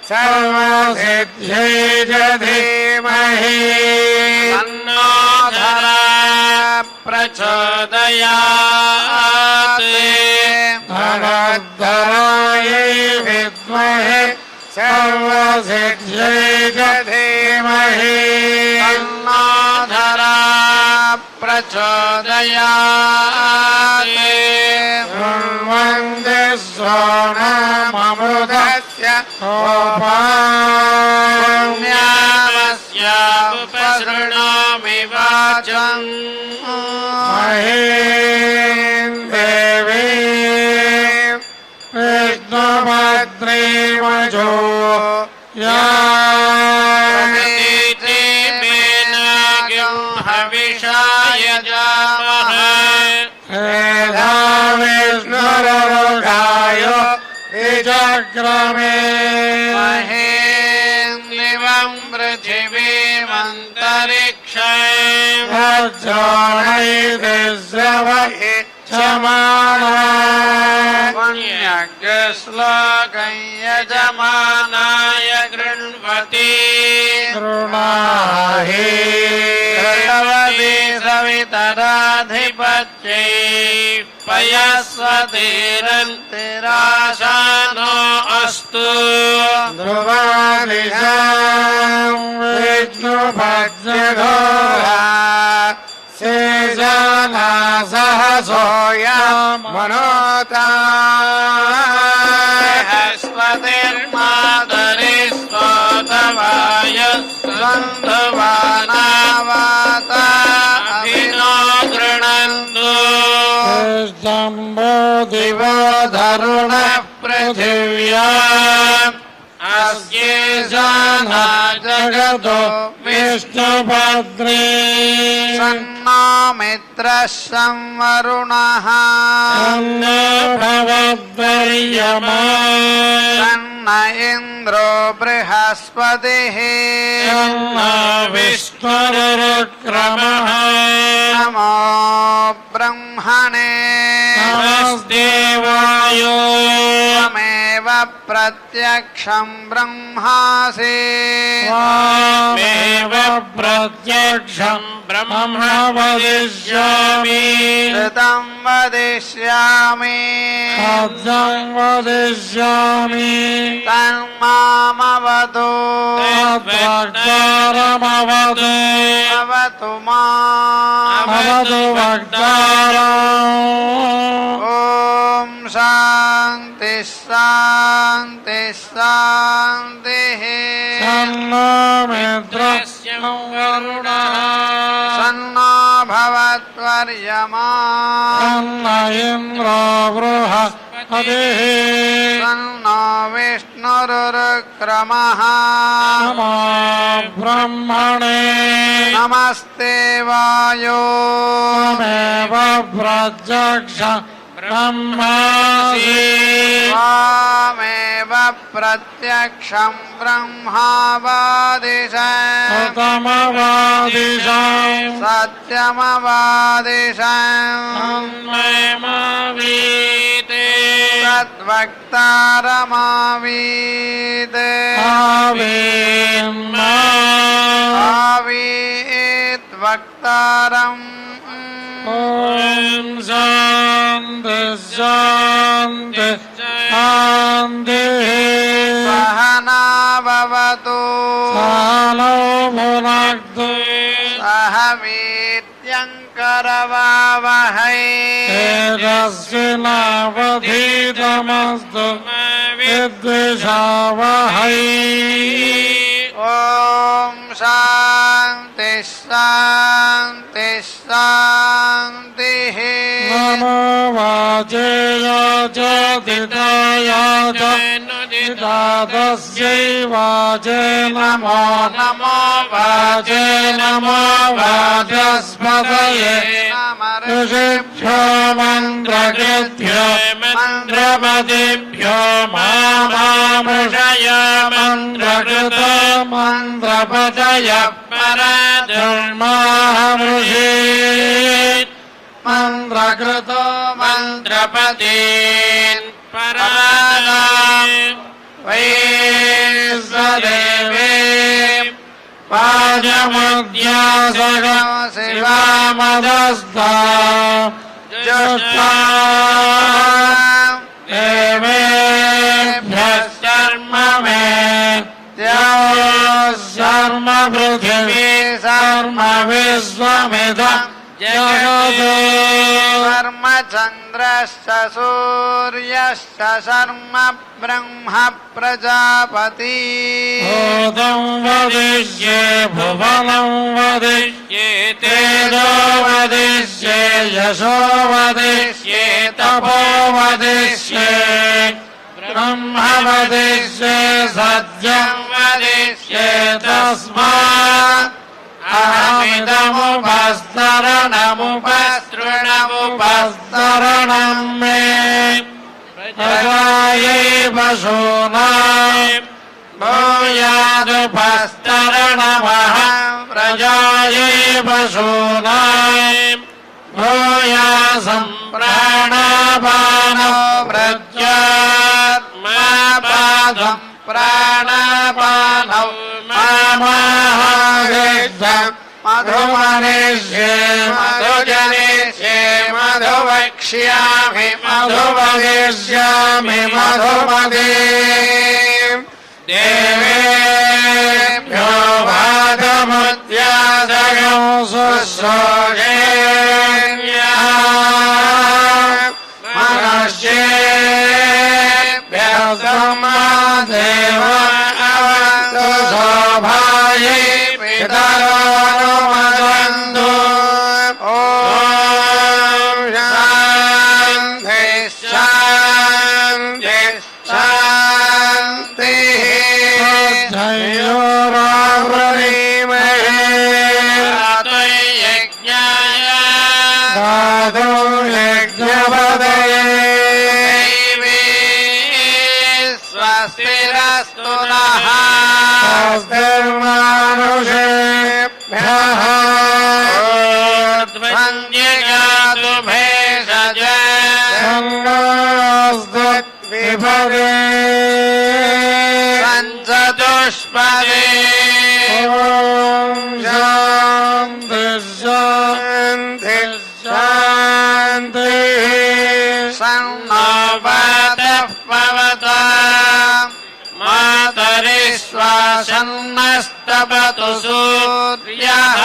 सर्वसिद्ध्यै च धीमहि तन्नो धरा प्रचोदयात् अनन्तरायै विद्महे सर्वसिद्ध्यै च धीमहि तन्नो धरा प्रचोदयात् वन्दे सोनाममृतस्य उपसृणोमि वाचम् महीं देवी विष्णुभद्री मजो या हविषाय मेधा विष्णुरुगाय विचक्रमे महेन्द्रिवं पृथिवीमन्तरिक्षैर्जोनैर्विश्रवहि श्लोकं यजमानाय गृह्णवति गृह्णाहि सवितराधिपत्यै पयस्वतीरन्तिराशानो अस्तु ध्रुवादिशां विष्णुभज्रघोरा शेषाना सहसोया मनोता हस्पतिर्मातरि स्तोतवाय बन्धुवानावाता अभिनो गृह्णन्तु शम्भो दिवो धरुण पृथिव्या अस्येषाना जगतो विष्णुभद्रे सन्नो मित्रः संवरुणः सन्नो भवद्वर्यमा सन्न इन्द्रो बृहस्पतिः सन्नो विष्णुरुक्रमः नमो ब्रह्मणे नमस्देवाय त्वमेव प्रत्यक्षं ब्रह्मासि त्वमेव प्रत्यक्षं ब्रह्म वदिष्यामि ऋतं वदिष्यामि सत्यं वदिष्यामि तन्मामवतु तद्वक्तारमवतु अवतु मामवतु वक्तारम् ॐ शान्ति शान्ति शान्तिः सन्नो मित्रस्य वरुणः सन्नो भवद्वर्यमा सन्न इन्द्रो बृहस्पतिः सन्नो विष्णुरुक्रमः नमो ब्रह्मणे नमस्ते वायो त्वमेव प्रत्यक्ष ब्रह्मासि त्वमेव प्रत्यक्षं ब्रह्मावादिशं सत्यमवादिशं तद्वक्तारमावीते आवीत् वक्तारम् ॐ शान्ति शान्ति शान्तिः सहना भवतु सहनौ भुनक्तु सह वीर्यङ्करवावहै तेजस्विनावधीतमस्तु विद्विषावहै ॐ शान्ति शान्ति शान्तिः नमो वाचेय च दिताय च दितादस्यै वाचे नमो नमो वाचे नमो वाचस्पतये ऋषिभ्यो मन्त्रकृभ्यो मन्त्रपतिभ्यो मामामृषय मन्त्रकृत मन्त्रपतय परधर्मामृषेत् मन्त्रकृत मन्त्रपतीन् परादाम् वैश्वदेवे पाजमुद्यासगं शिवामदस्था जुष्टा देवेभ्यः शर्म मे शर्म पृथिवी शर्म विश्वमिदं जगतो शर्म चन्द्रश्च सूर्यश्च शर्म ब्रह्म प्रजापति भूतं वदिष्ये भुवनं वदिष्ये तेजो वदिष्ये यशो वदिष्ये तपो वदिष्ये ब्रह्म वदिष्ये सत्यं वदिष्ये तस्मात् अहमिदमुपस्तरणमुपस्तृणमुपस्तरणं मे प्रजायै पशूनां भूयादुपस्तरणमहं प्रजायै पशूनां भूयासं प्राणापानो व्रज्यात्मापादं प्राणापानौ मामाहागेद्धं मधुमनिष्ये मधुजनिष्ये मधुवक्ष्यामि मधुवदिष्यामि मधुमदे देवेभ्यो वादमुद्यासगं शुश्रूषेभ्यः मनुष्येभ्यः समादेव अवन्तु शोभायै पितरोऽनुमदन्तु ॐ शान्ति शान्ति शान्तिः धैर्योरावृणीमहे यज्ञाय दातु यज्ञपदये स्वस्तिरस्तु नः स्वस्तिर्मानुषेभ्यः ऊर्ध्वञ्जगातु भेषज सन्नोऽस्तु विभवे सञ्चतुष्पदे ॐ शान्ति शान्ति शान्तिः सन्नो वातः पवताम् मातरिश्वासन्नस्तपतु सूर्यः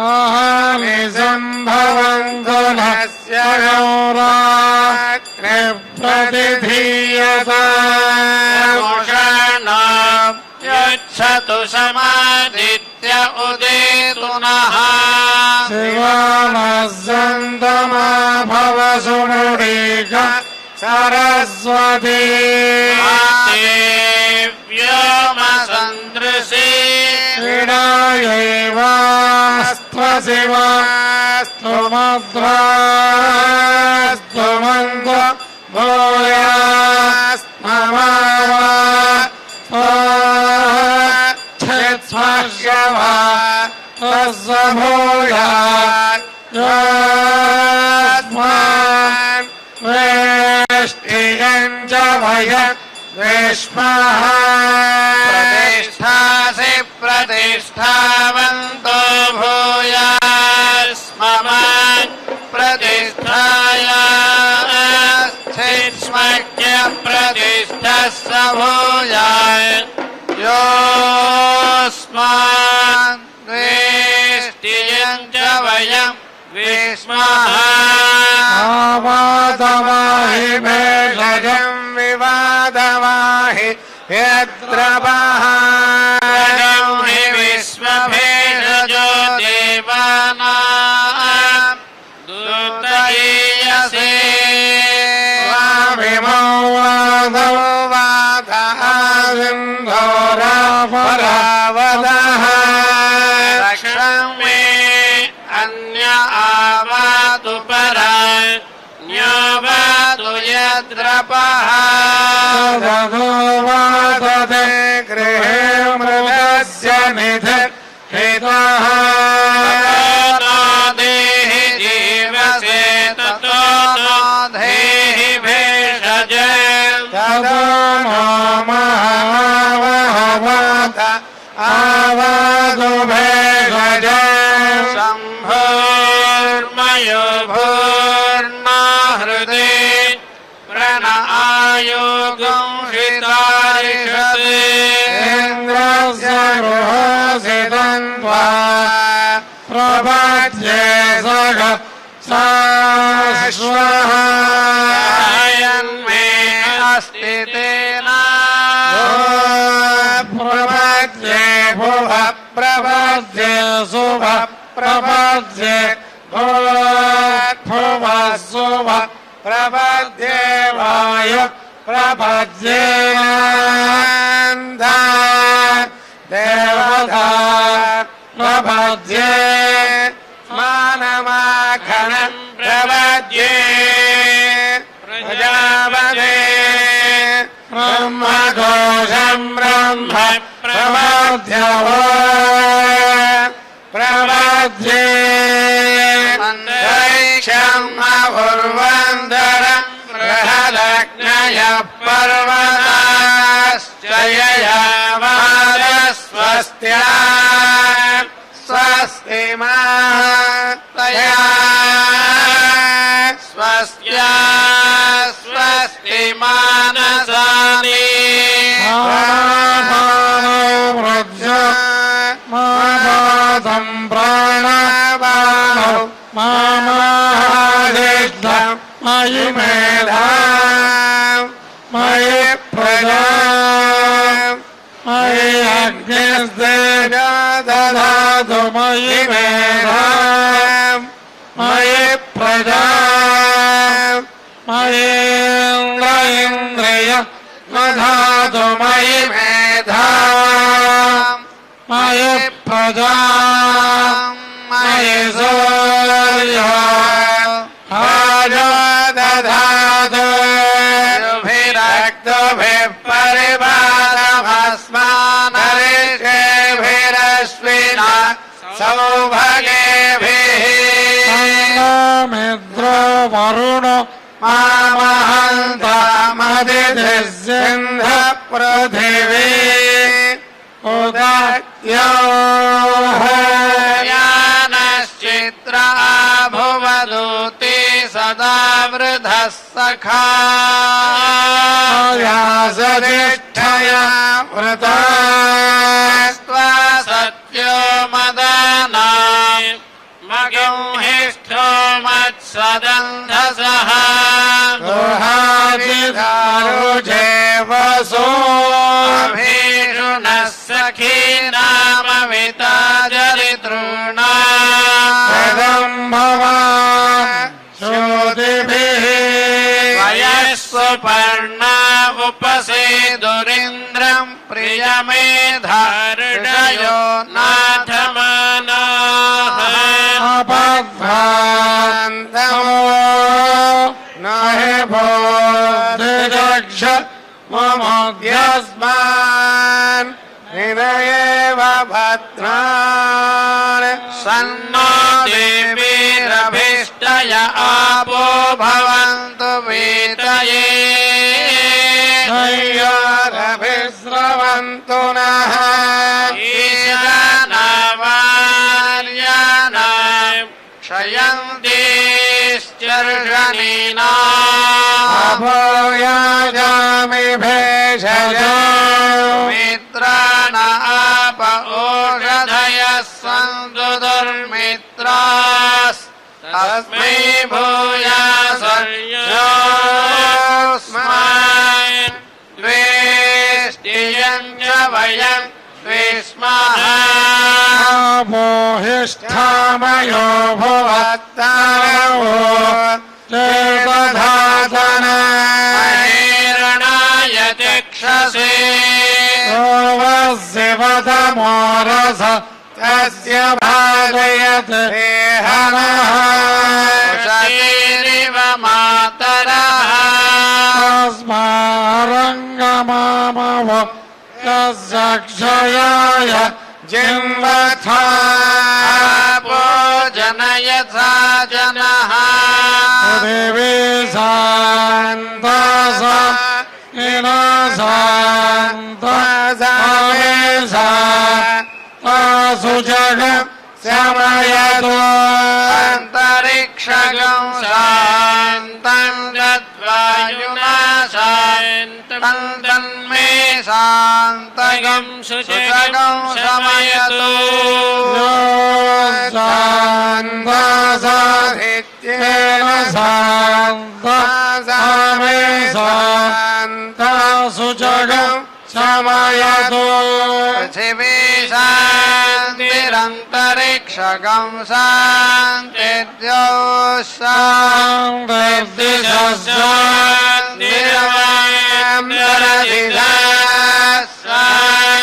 अहमि सम्भवन्तु नस्य गौराग्निप्रतिधीयतामुषणा यच्छतु समादित्य उदेतु नः शिवानः सन्तमा भव सुनुरीक सरस्वती व्योम सन्दृशे शिवस्तुमद्रास्तु मन्त्रो भूयास्ममावा तस्य भूयास्मान् वेष्टियं च वयं विष्मः प्रतिष्ठासि प्रतिष्ठावन्तो भूयास्ममान् प्रतिष्ठायास्थिस्मज्ञ प्रतिष्ठस्स भूयात् योऽस्मान् वेष्टियं च वयं विष्मः आवादवाहि भेषजं विवादवाहि यद्रवः हि विश्वभेषजो देवानां दूतयीयसे वाविमौ वादौ वादः सिन्धोरापरावदः रक्षं मे अन्य आवातु परा न्यवातु यद्रपः ददो वादते गृहे मृगस्य निधिर्हितः ततो देहि जीवसे ततो नो देहि भेषजं ततो नो महावहवत आवादु भेषजं शम्भोर्मयो भूर्मा हृदे प्रण आयोगं हितारिषते इन्द्रस्य गृहोऽसितं त्वा प्रपद्ये सग साश्वः मे अस्ति तेन प्रपद्ये भुव प्रपद्ये शुभ प्रपद्ये भुव शुभ प्रपद्ये वायु प्रपद्ये नन्दा देवता प्रपद्ये मानमाखनं प्रपद्ये प्रजापते ब्रह्मघोषं ब्रह्म प्रपद्ये प्रपद्ये अन्तरिक्षम् अपूर्वन्तरं बृहदग्नयः पर्वताश्च ययावादस्वस्त्या स्वस्ति मातया स्वस्त्या स्वस्ति मानसानि मादं प्राणवानौ मामादिष्टं मयि मेधां मयि प्रजां मयि अग्निस्तेजो ददातु मयि मेधां मयि प्रजां मयि इन्द्रिय ददातु मयि मेधां मयि प्रजां मयि सूर्यो दधातु युभिरक्तुभिः परिवारमस्मानरिषेभिरश्विना सौभगेभिः मित्रो वरुणो मामहन्तमदितिसिन्धः पृथिवी उदत्यो यानश्चित्रा भुवदूते सदा वृधः सखा व्यासतिष्ठया वृता स्त्वा सत्यो मदनाय मगंहिष्ठो मत्सदन्धसः दुहादिदारुजे वसोऽभिषु नः सखीनामविता जरितॄणा भवान् श्रुतिभिः वयस्सुपर्णा उपसेदुरिन्द्रं प्रियमेधार्षयो नाथमानाः यस्मान् निरयेव भद्रान् सन्नो देवीरभीष्टय आपो भवन्तु वीतये शय्यारभिस्रवन्तु नः ईशानवार्याणां क्षयन्तीश्चर्षणीनाम् अभोयाजामि भेषज मित्राण आप ओषधयः सन्तु दुर्मित्रास् तस्मै भूयासर्योऽस्मान् द्वेष्टियम् च वयम् द्वेष्मः मोहिष्ठामयो भुवत्तारो चेतधातनाय चक्षसे शिवतमोरस तस्य भाजयत् देहनः शरीरिव मातरः तस्मारङ्गमामव तस्य क्षयाय जिन्वथा जनयथा जनः देवी शान्तसा तासु जग समयतो अन्तरिक्षगं शान्तं गत्वायुना शान्तं तन्मे शान्तगं सुजगं समयतो शान्तसाधित्येन शान्तमे शान्तासु जगं समयतो पृथिवी शान्तिरन्तरिक्षगं शान्तिर्द्यौ शान्तिर्दिशः शान्तिर्वायुः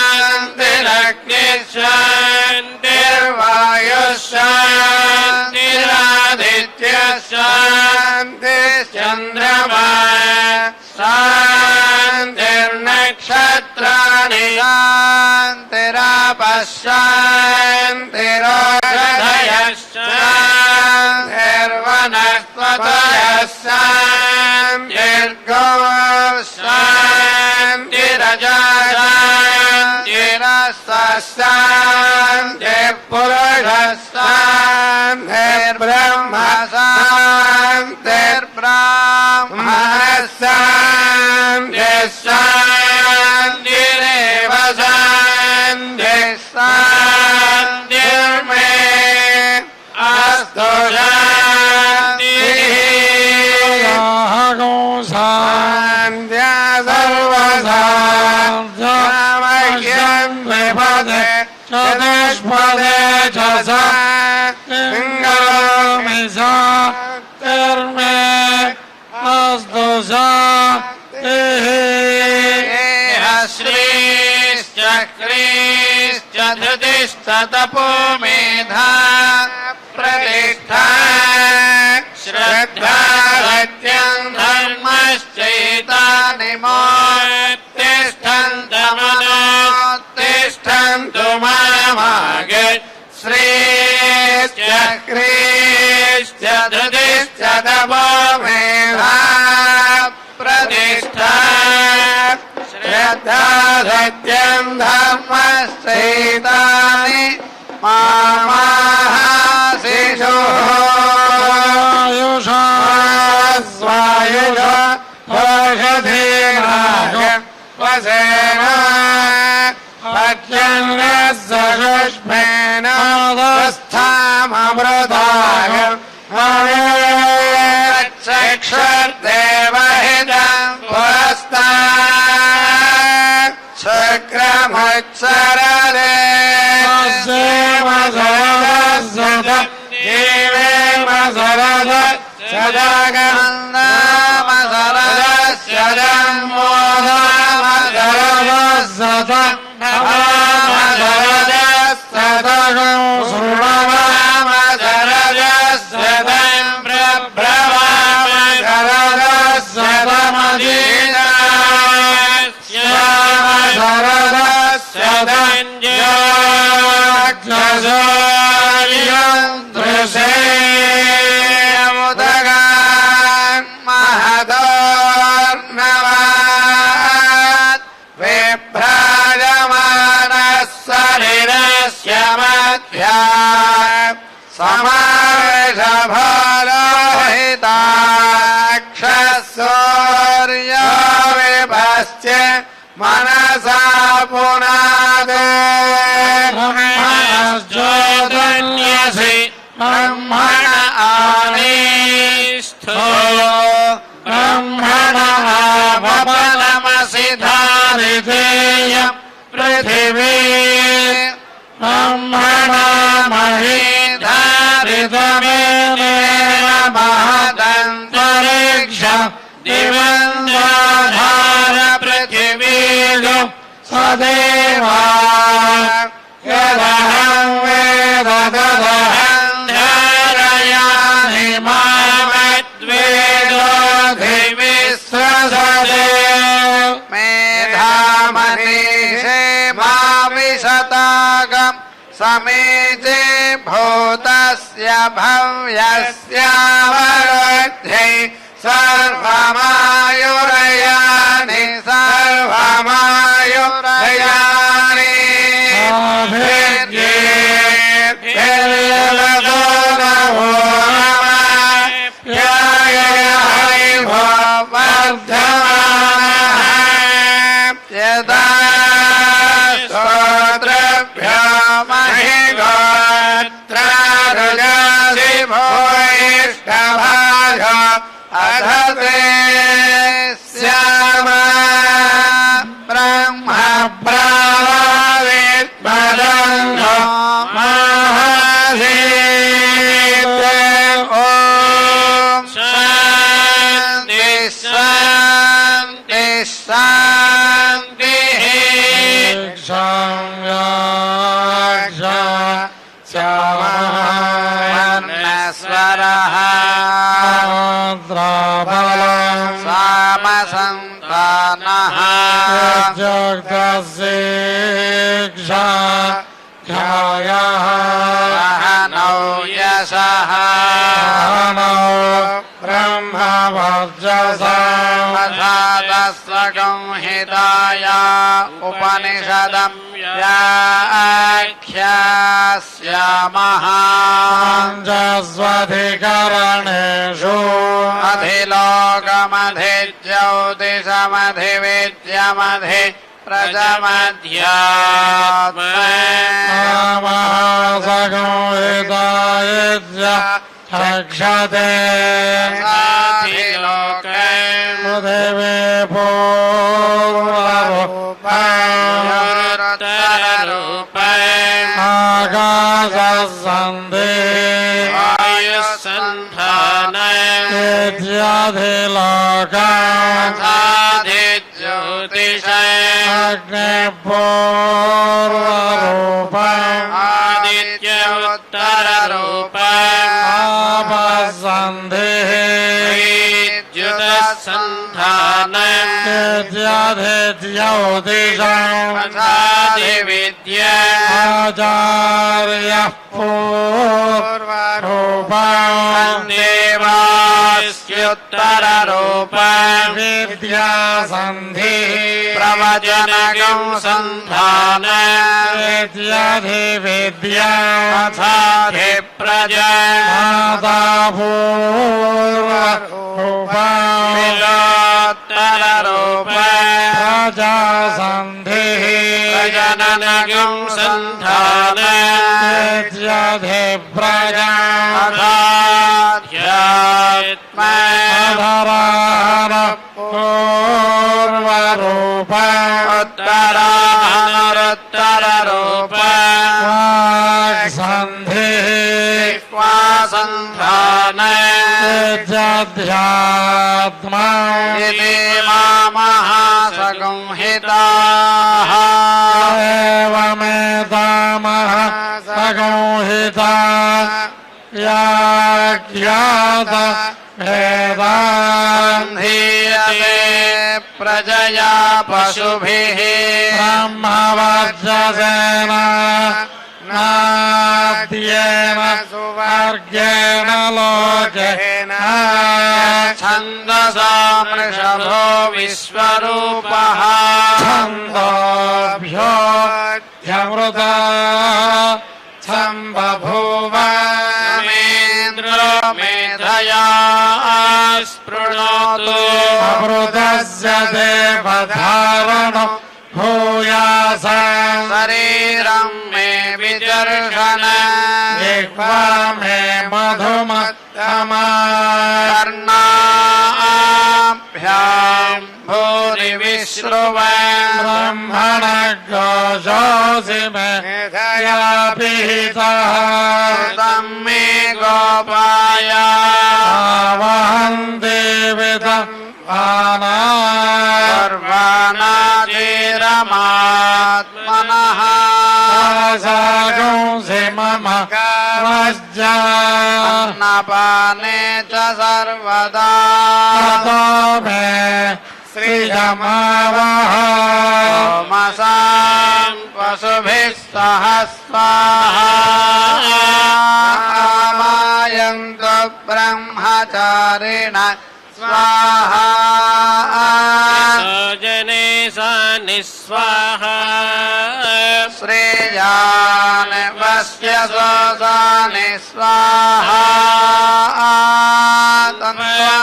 शान्तिरग्निः शान्तिर्वायुः शान्तिरादित्यः शान्तिश्चन्द्रमा शान्तिर्नक्षत्राणि शान्तिरापः शान्तिरोषधयः शान्तिर्वनस्पतयः शान्तिर्गोः शान्तिरजा शान्तिरस्तः शान्तिर्पुरुषः शान्तिर्ब्रह्म शान्तिर्ब्राह्मणः शान्तिरेव शान्तिः शान्तिर्मे अस्तु शान्तिः शान्त्या सर्वशान्त्यमह्यं विपदे चतुष्पदे च सिंहरामि शान्तिर्मे अस्तु शान्तिः श्रीश्चक्रीश्च धृतिस्ततपो मेधा प्रतिष्ठा श्रद्धा सत्यं धर्मश्चैतानिमोत्तिष्ठन्तु मामागे श्रीश्चक्रीश्च धृतिश्च तपो मेधा प्रतिष्ठा श्रद्धा सत्यं धर्मश्चैतानि मामाशिषो स्वायुषा औषधीनाग वसेन पच्यन्नस्सुष्मेन वस्थाममृताय चक्षुर्देवहितं पुरस्तात् चक्रमत्सरदे जीवेम सरद सदागन्धामसरदस्य जन्मोदामसरदस्य धर्मसरदस्तदगं सुरवामसरदस्य प्रभ्रवामसरदस्य धमदीनास्य मध्या समर्षभलोहिताक्षसूर्यो विभश्च मनसा पुनादे मनश्चोदन्यसि ब्रह्मण आनिष्ठो ब्रह्मण आवपनमसि धारितेय पृथिवी ब्रह्मण महि धारितमेनेन महदन्तरिक्षं दिवन्दाधार पृथिवीगो सदेवा यदहं वेद तदहं ध्यारयामि मामद्वेदोऽधिविश्वसदे मेधामनीषे भाविशतागं समीचे भूतस्य भव्यस्यावरुध्ये सर्वमायुरयानि सर्वमायुरयानि यदा स्तोत्रभ्यो महिगोत्रारुजासि भूयिष्ठभाज अधते श्याम ब्रह्म ब्राविद्मदन्नो महासीत् ॐ शान्ति शान्ति शान्तिः वर्णस्वरः सामसन्तानः सहनौ यशः ब्रह्मवर्चसंहिताय उपनिषदं व्याख्यास्यामः स्वधिकरणेषु अधिलोकमधिज्योतिषमधिविद्यमधि प्रजमध्यात्मसंहिताय चक्षते पृथिवी पूर्वरूपम् आकाशसन्धि ज्योतिष अग्निपूर्वरूपम् आदित्य उत्तररूपम् आपसन्धिः विद्युतसन्धानम् ज्योतिषाधिविद्या आचार्यः पूर्वरूपम् देवास्योत्तररूपम् विद्यासन्धिः प्रवचनगं सन्धानम् विद्याधिविद्या अथाधिप्रजा माता पूर्वरूपम् विलोत्तररूपम् प्रजासन्धिः प्रजननगं सन्धानम् विद्याधिप्रजा अथाध्यात्मा अधरान पूर्वरूपम् उत्तरानरुत्तररूपम् वाक्सन्धिः विश्वासन्धानम् विद्याध्यात्मा इति मामहासंहिताः एवमेतामः संहिता व्याख्यात वेदान् धीयते प्रजया पशुभिः ब्रह्मवर्चसेन नाद्येन सुवर्गेण लोकेन छन्दसा वृषभो विश्वरूपः छन्दोभ्यो ह्यमृता सम्बभूव मेन्द्रो मेधया स्पृणोतु अमृतस्य देवधारणं भूयास शरीरं मे विदर्शन जिह्वा मे मधुमत्तमा कर्णाभ्यां भूरि विश्रुवन् ब्रह्मणघोषोऽसि मे मेधया पिहितः तं मे गोपाय आवहन्ति सर्वानाधिरमात्मनः सर्वानागुंसि मम वज्जा अन्नपाने च सर्वदा ततो मे श्रियमावह सोमसां पशुभिः सह स्वाहा आमायन्तु ब्रह्मचारिण स्वाहा जने सा निस्वाहा श्रेयान् वस्य स्वसानि स्वाहा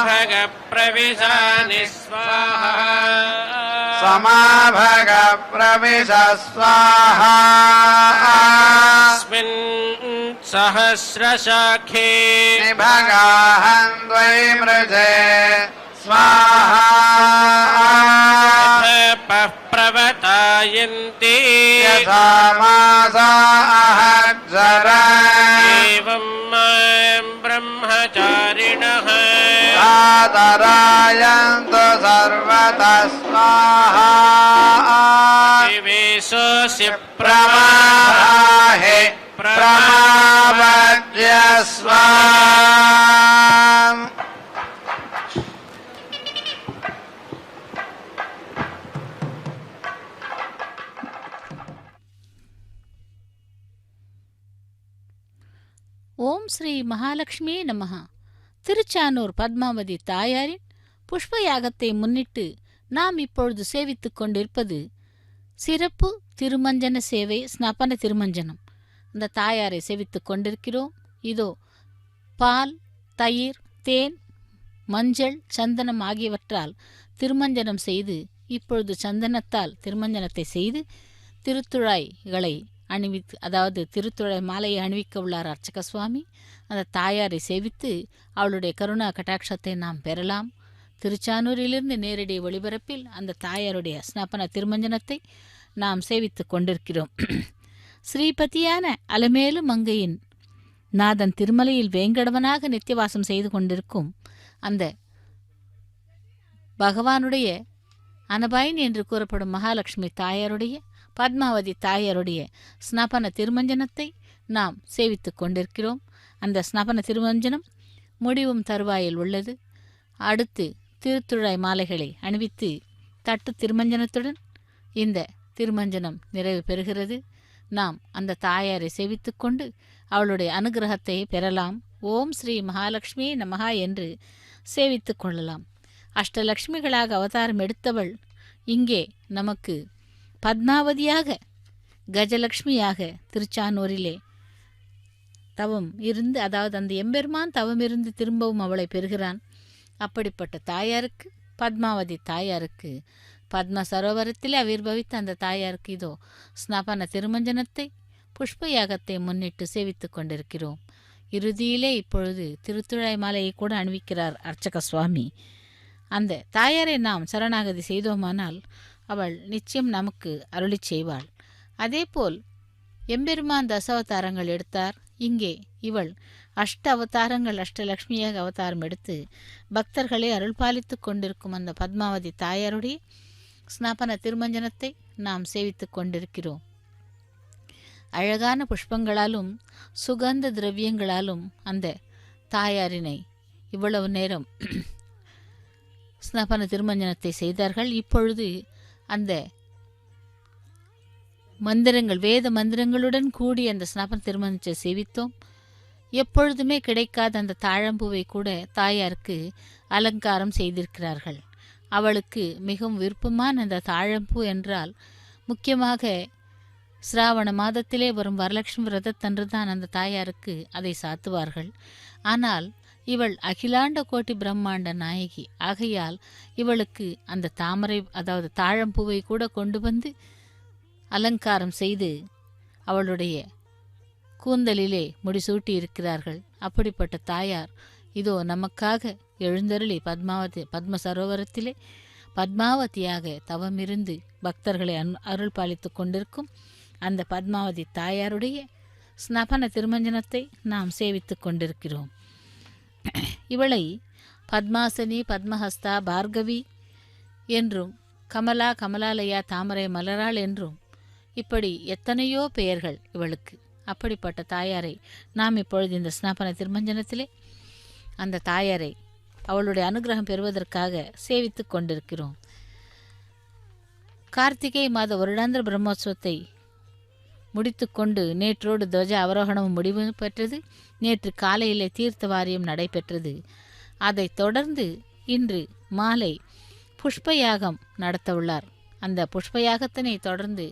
भग प्रविशा निस्वाहा समाभग प्रविश स्वाहा अस्मिन् सहस्रशाखे निभगाहं द्वैमृजे स्वाहा प्रवतायन्ति यथा मासा अहज्जरा एवं ब्रह्मचारिणः सादरायन्तु सर्वतः स्वाहा दिवेशोऽसि प्रमाहे प्रमावज्य स्वाम् ஓம் ஸ்ரீ மகாலட்சுமி நமஹ. திருச்சானூர் பத்மாவதி தாயாரின் புஷ்ப யாகத்தை முன்னிட்டு நாம் இப்பொழுது சேவித்துக் கொண்டிருப்பது சிறப்பு திருமஞ்சன சேவை ஸ்நபன திருமஞ்சனம். இந்த தாயாரை சேவித்துக் கொண்டிருக்கிறோம். இதோ பால், தயிர், தேன், மஞ்சள், சந்தனம் ஆகியவற்றால் திருமஞ்சனம் செய்து இப்பொழுது சந்தனத்தால் திருமஞ்சனத்தை செய்து திருத்துழாய்களை அணிவித்து, அதாவது திருத்துழாய் மாலையை அணிவிக்க உள்ளார் அர்ச்சக சுவாமி. அந்த தாயாரை சேவித்து அவளுடைய கருணா கட்டாட்சத்தை நாம் பெறலாம். திருச்சானூரிலிருந்து நேரடி ஒளிபரப்பில் அந்த தாயாருடைய ஸ்நபன திருமஞ்சனத்தை நாம் சேவித்துக் கொண்டிருக்கிறோம். ஸ்ரீபதியான அலமேலு மங்கையின் நாதன் திருமலையில் வேங்கடவனாக நித்தியவாசம் செய்து கொண்டிருக்கும் அந்த பகவானுடைய அனபாயினி என்று கூறப்படும் மகாலட்சுமி தாயாருடைய பத்மாவதி தாயாருடைய ஸ்நபன திருமஞ்சனத்தை நாம் சேவித்துக் கொண்டிருக்கிறோம். அந்த ஸ்நபன திருமஞ்சனம் முடிவும் தருவாயில் உள்ளது. அடுத்து திருத்துழாய் மாலைகளை அணிவித்து தட்டு திருமஞ்சனத்துடன் இந்த திருமஞ்சனம் நிறைவு பெறுகிறது. நாம் அந்த தாயாரை சேவித்துக் கொண்டு அவளுடைய அனுகிரகத்தை பெறலாம். ஓம் ஸ்ரீ மகாலட்சுமி நமஹா என்று சேவித்துக் கொள்ளலாம். அஷ்டலக்ஷ்மிகளாக அவதாரம் எடுத்தவள் இங்கே நமக்கு பத்மாவதியாக, கஜலக்ஷ்மியாக திருச்சானூரிலே தவம் இருந்து, அதாவது அந்த எம்பெருமான் தவம் இருந்து திரும்பவும் அவளை பெறுகிறான். அப்படிப்பட்ட தாயாருக்கு, பத்மாவதி தாயாருக்கு, பத்ம சரோவரத்திலே ஆவிர்பவித்த அந்த தாயாருக்கு இதோ ஸ்நபன திருமஞ்சனத்தை புஷ்ப யாகத்தை முன்னிட்டு சேவித்துக் கொண்டிருக்கிறோம். இறுதியிலே இப்பொழுது திருத்துழாய் மாலையை கூட அணிவிக்கிறார் அர்ச்சக சுவாமி. அந்த தாயாரை நாம் சரணாகதி செய்தோமானால் அவள் நிச்சயம் நமக்கு அருளி செய்வாள். அதேபோல் எம்பெருமான் தசாவதாரங்கள் எடுத்தார். இங்கே இவள் அஷ்ட அவதாரங்கள், அஷ்டலக்ஷ்மியாக அவதாரம் எடுத்து பக்தர்களை அருள் பாலித்து கொண்டிருக்கும் அந்த பத்மாவதி தாயாருடைய ஸ்நபன திருமஞ்சனத்தை நாம் சேவித்துக் கொண்டிருக்கிறோம். அழகான புஷ்பங்களாலும் சுகந்த திரவியங்களாலும் அந்த தாயாரினை இவ்வளவு நேரம் ஸ்நபன திருமஞ்சனத்தை செய்தார்கள். இப்பொழுது அந்த மந்திரங்கள், வேத மந்திரங்களுடன் கூடி அந்த ஸ்நபன திருமஞ்சனத்தை சேவித்தோம். எப்பொழுதுமே கிடைக்காத அந்த தாழம்பூவை கூட தாயாருக்கு அலங்காரம் செய்திருக்கிறார்கள். அவளுக்கு மிகவும் விருப்பமான அந்த தாழம்பூ என்றால் முக்கியமாக சிராவண மாதத்திலே வரும் வரலட்சுமி விரதத்தன்று தான் அந்த தாயாருக்கு அதை சாத்துவார்கள். ஆனால் இவள் அகிலாண்ட கோட்டி பிரம்மாண்ட நாயகி ஆகையால் இவளுக்கு அந்த தாமரை அதாவது தாழம்பூவை கூட கொண்டு வந்து அலங்காரம் செய்து அவளுடைய கூந்தலிலே முடிசூட்டி இருக்கிறார்கள். அப்படிப்பட்ட தாயார் இதோ நமக்காக எழுந்தருளி பத்ம சரோவரத்திலே பத்மாவதியாக தவமிருந்து பக்தர்களை அருள் பாலித்து கொண்டிருக்கும் அந்த பத்மாவதி தாயாருடைய ஸ்நபன திருமஞ்சனத்தை நாம் சேவித்து கொண்டிருக்கிறோம். இவளை பத்மாசனி, பத்மஹஸ்தா, பார்கவி என்றும் கமலா, கமலாலயா, தாமரை மலராள் என்றும் இப்படி எத்தனையோ பெயர்கள் இவளுக்கு. அப்படிப்பட்ட தாயாரை நாம் இப்பொழுது இந்த ஸ்நாபன திருமஞ்சனத்திலே அந்த தாயாரை அவளுடைய அனுகிரகம் பெறுவதற்காக சேவித்து கொண்டிருக்கிறோம். கார்த்திகை மாத வருடாந்திர பிரம்மோற்சவத்தை முடித்துக்கொண்டு நேற்றோடு துவஜ அவரோகணமும் முடிவு பெற்றது. நேற்று காலையிலே தீர்த்த வாரியம் நடைபெற்றது. அதைத் தொடர்ந்து இன்று மாலை புஷ்பயாகம் நடத்தவுள்ளார். அந்த புஷ்பயாகத்தினை தொடர்ந்து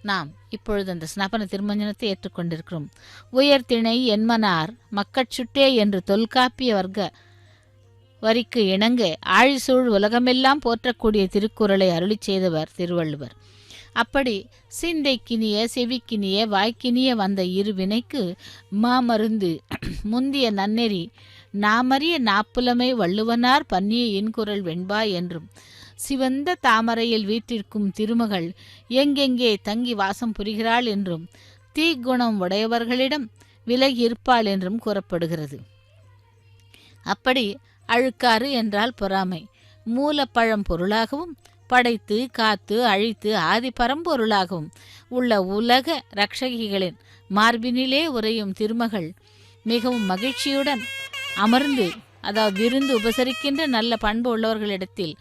நாம் இப்பொழுது அந்த ஸ்நபன திருமஞ்சனத்தை ஏற்றுக்கொண்டிருக்கிறோம். உயர்திணை என்மனார் மக்கட்சுட்டே என்று தொல்காப்பிய வர்க்க வரிக்கு இணங்க ஆழிசூழ் உலகமெல்லாம் போற்றக்கூடிய திருக்குறளை அருளி செய்தவர் திருவள்ளுவர். அப்படி சிந்தைக்கினிய, செவிக்கினிய, வாய்க்கினிய வந்த இரு வினைக்கு மாமருந்து முந்திய நன்னெறி நாமறிய நாப்புலமை வள்ளுவனார் பன்னிய இன்குரல் வெண்பா என்றும் சிவந்த தாமரையில் வீற்றிருக்கும் திருமகள் எங்கெங்கே தங்கி வாசம் புரிகிறாள் என்றும் தீக்குணம் உடையவர்களிடம் விலகி இருப்பாள் என்றும் கூறப்படுகிறது. அப்படி அழுக்காறு என்றால் பொறாமை மூலப்பழம் பொருளாகவும் படைத்து காத்து அழித்து ஆதி பரம்பொருளாகவும் உள்ள உலக இரட்சகிகளின் மார்பினிலே உறையும் திருமகள் மிகவும் மகிழ்ச்சியுடன் அமர்ந்து அதாவது விருந்து உபசரிக்கின்ற நல்ல பண்பு உள்ளவர்களிடத்தில்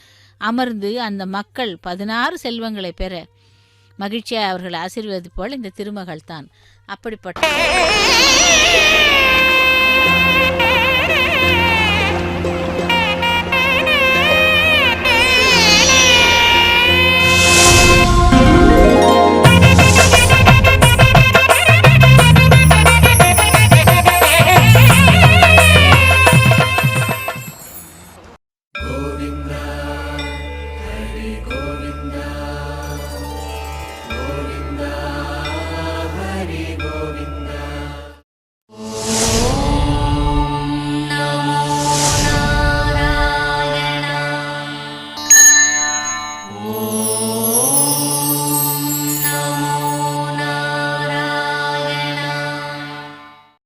அமர்ந்து அந்த மக்கள் 16 செல்வங்களை பெற மகிழ்ச்சியாக அவர்கள் ஆசீர்வதிப்போல் இந்த திருமகள் தான். அப்படிப்பட்ட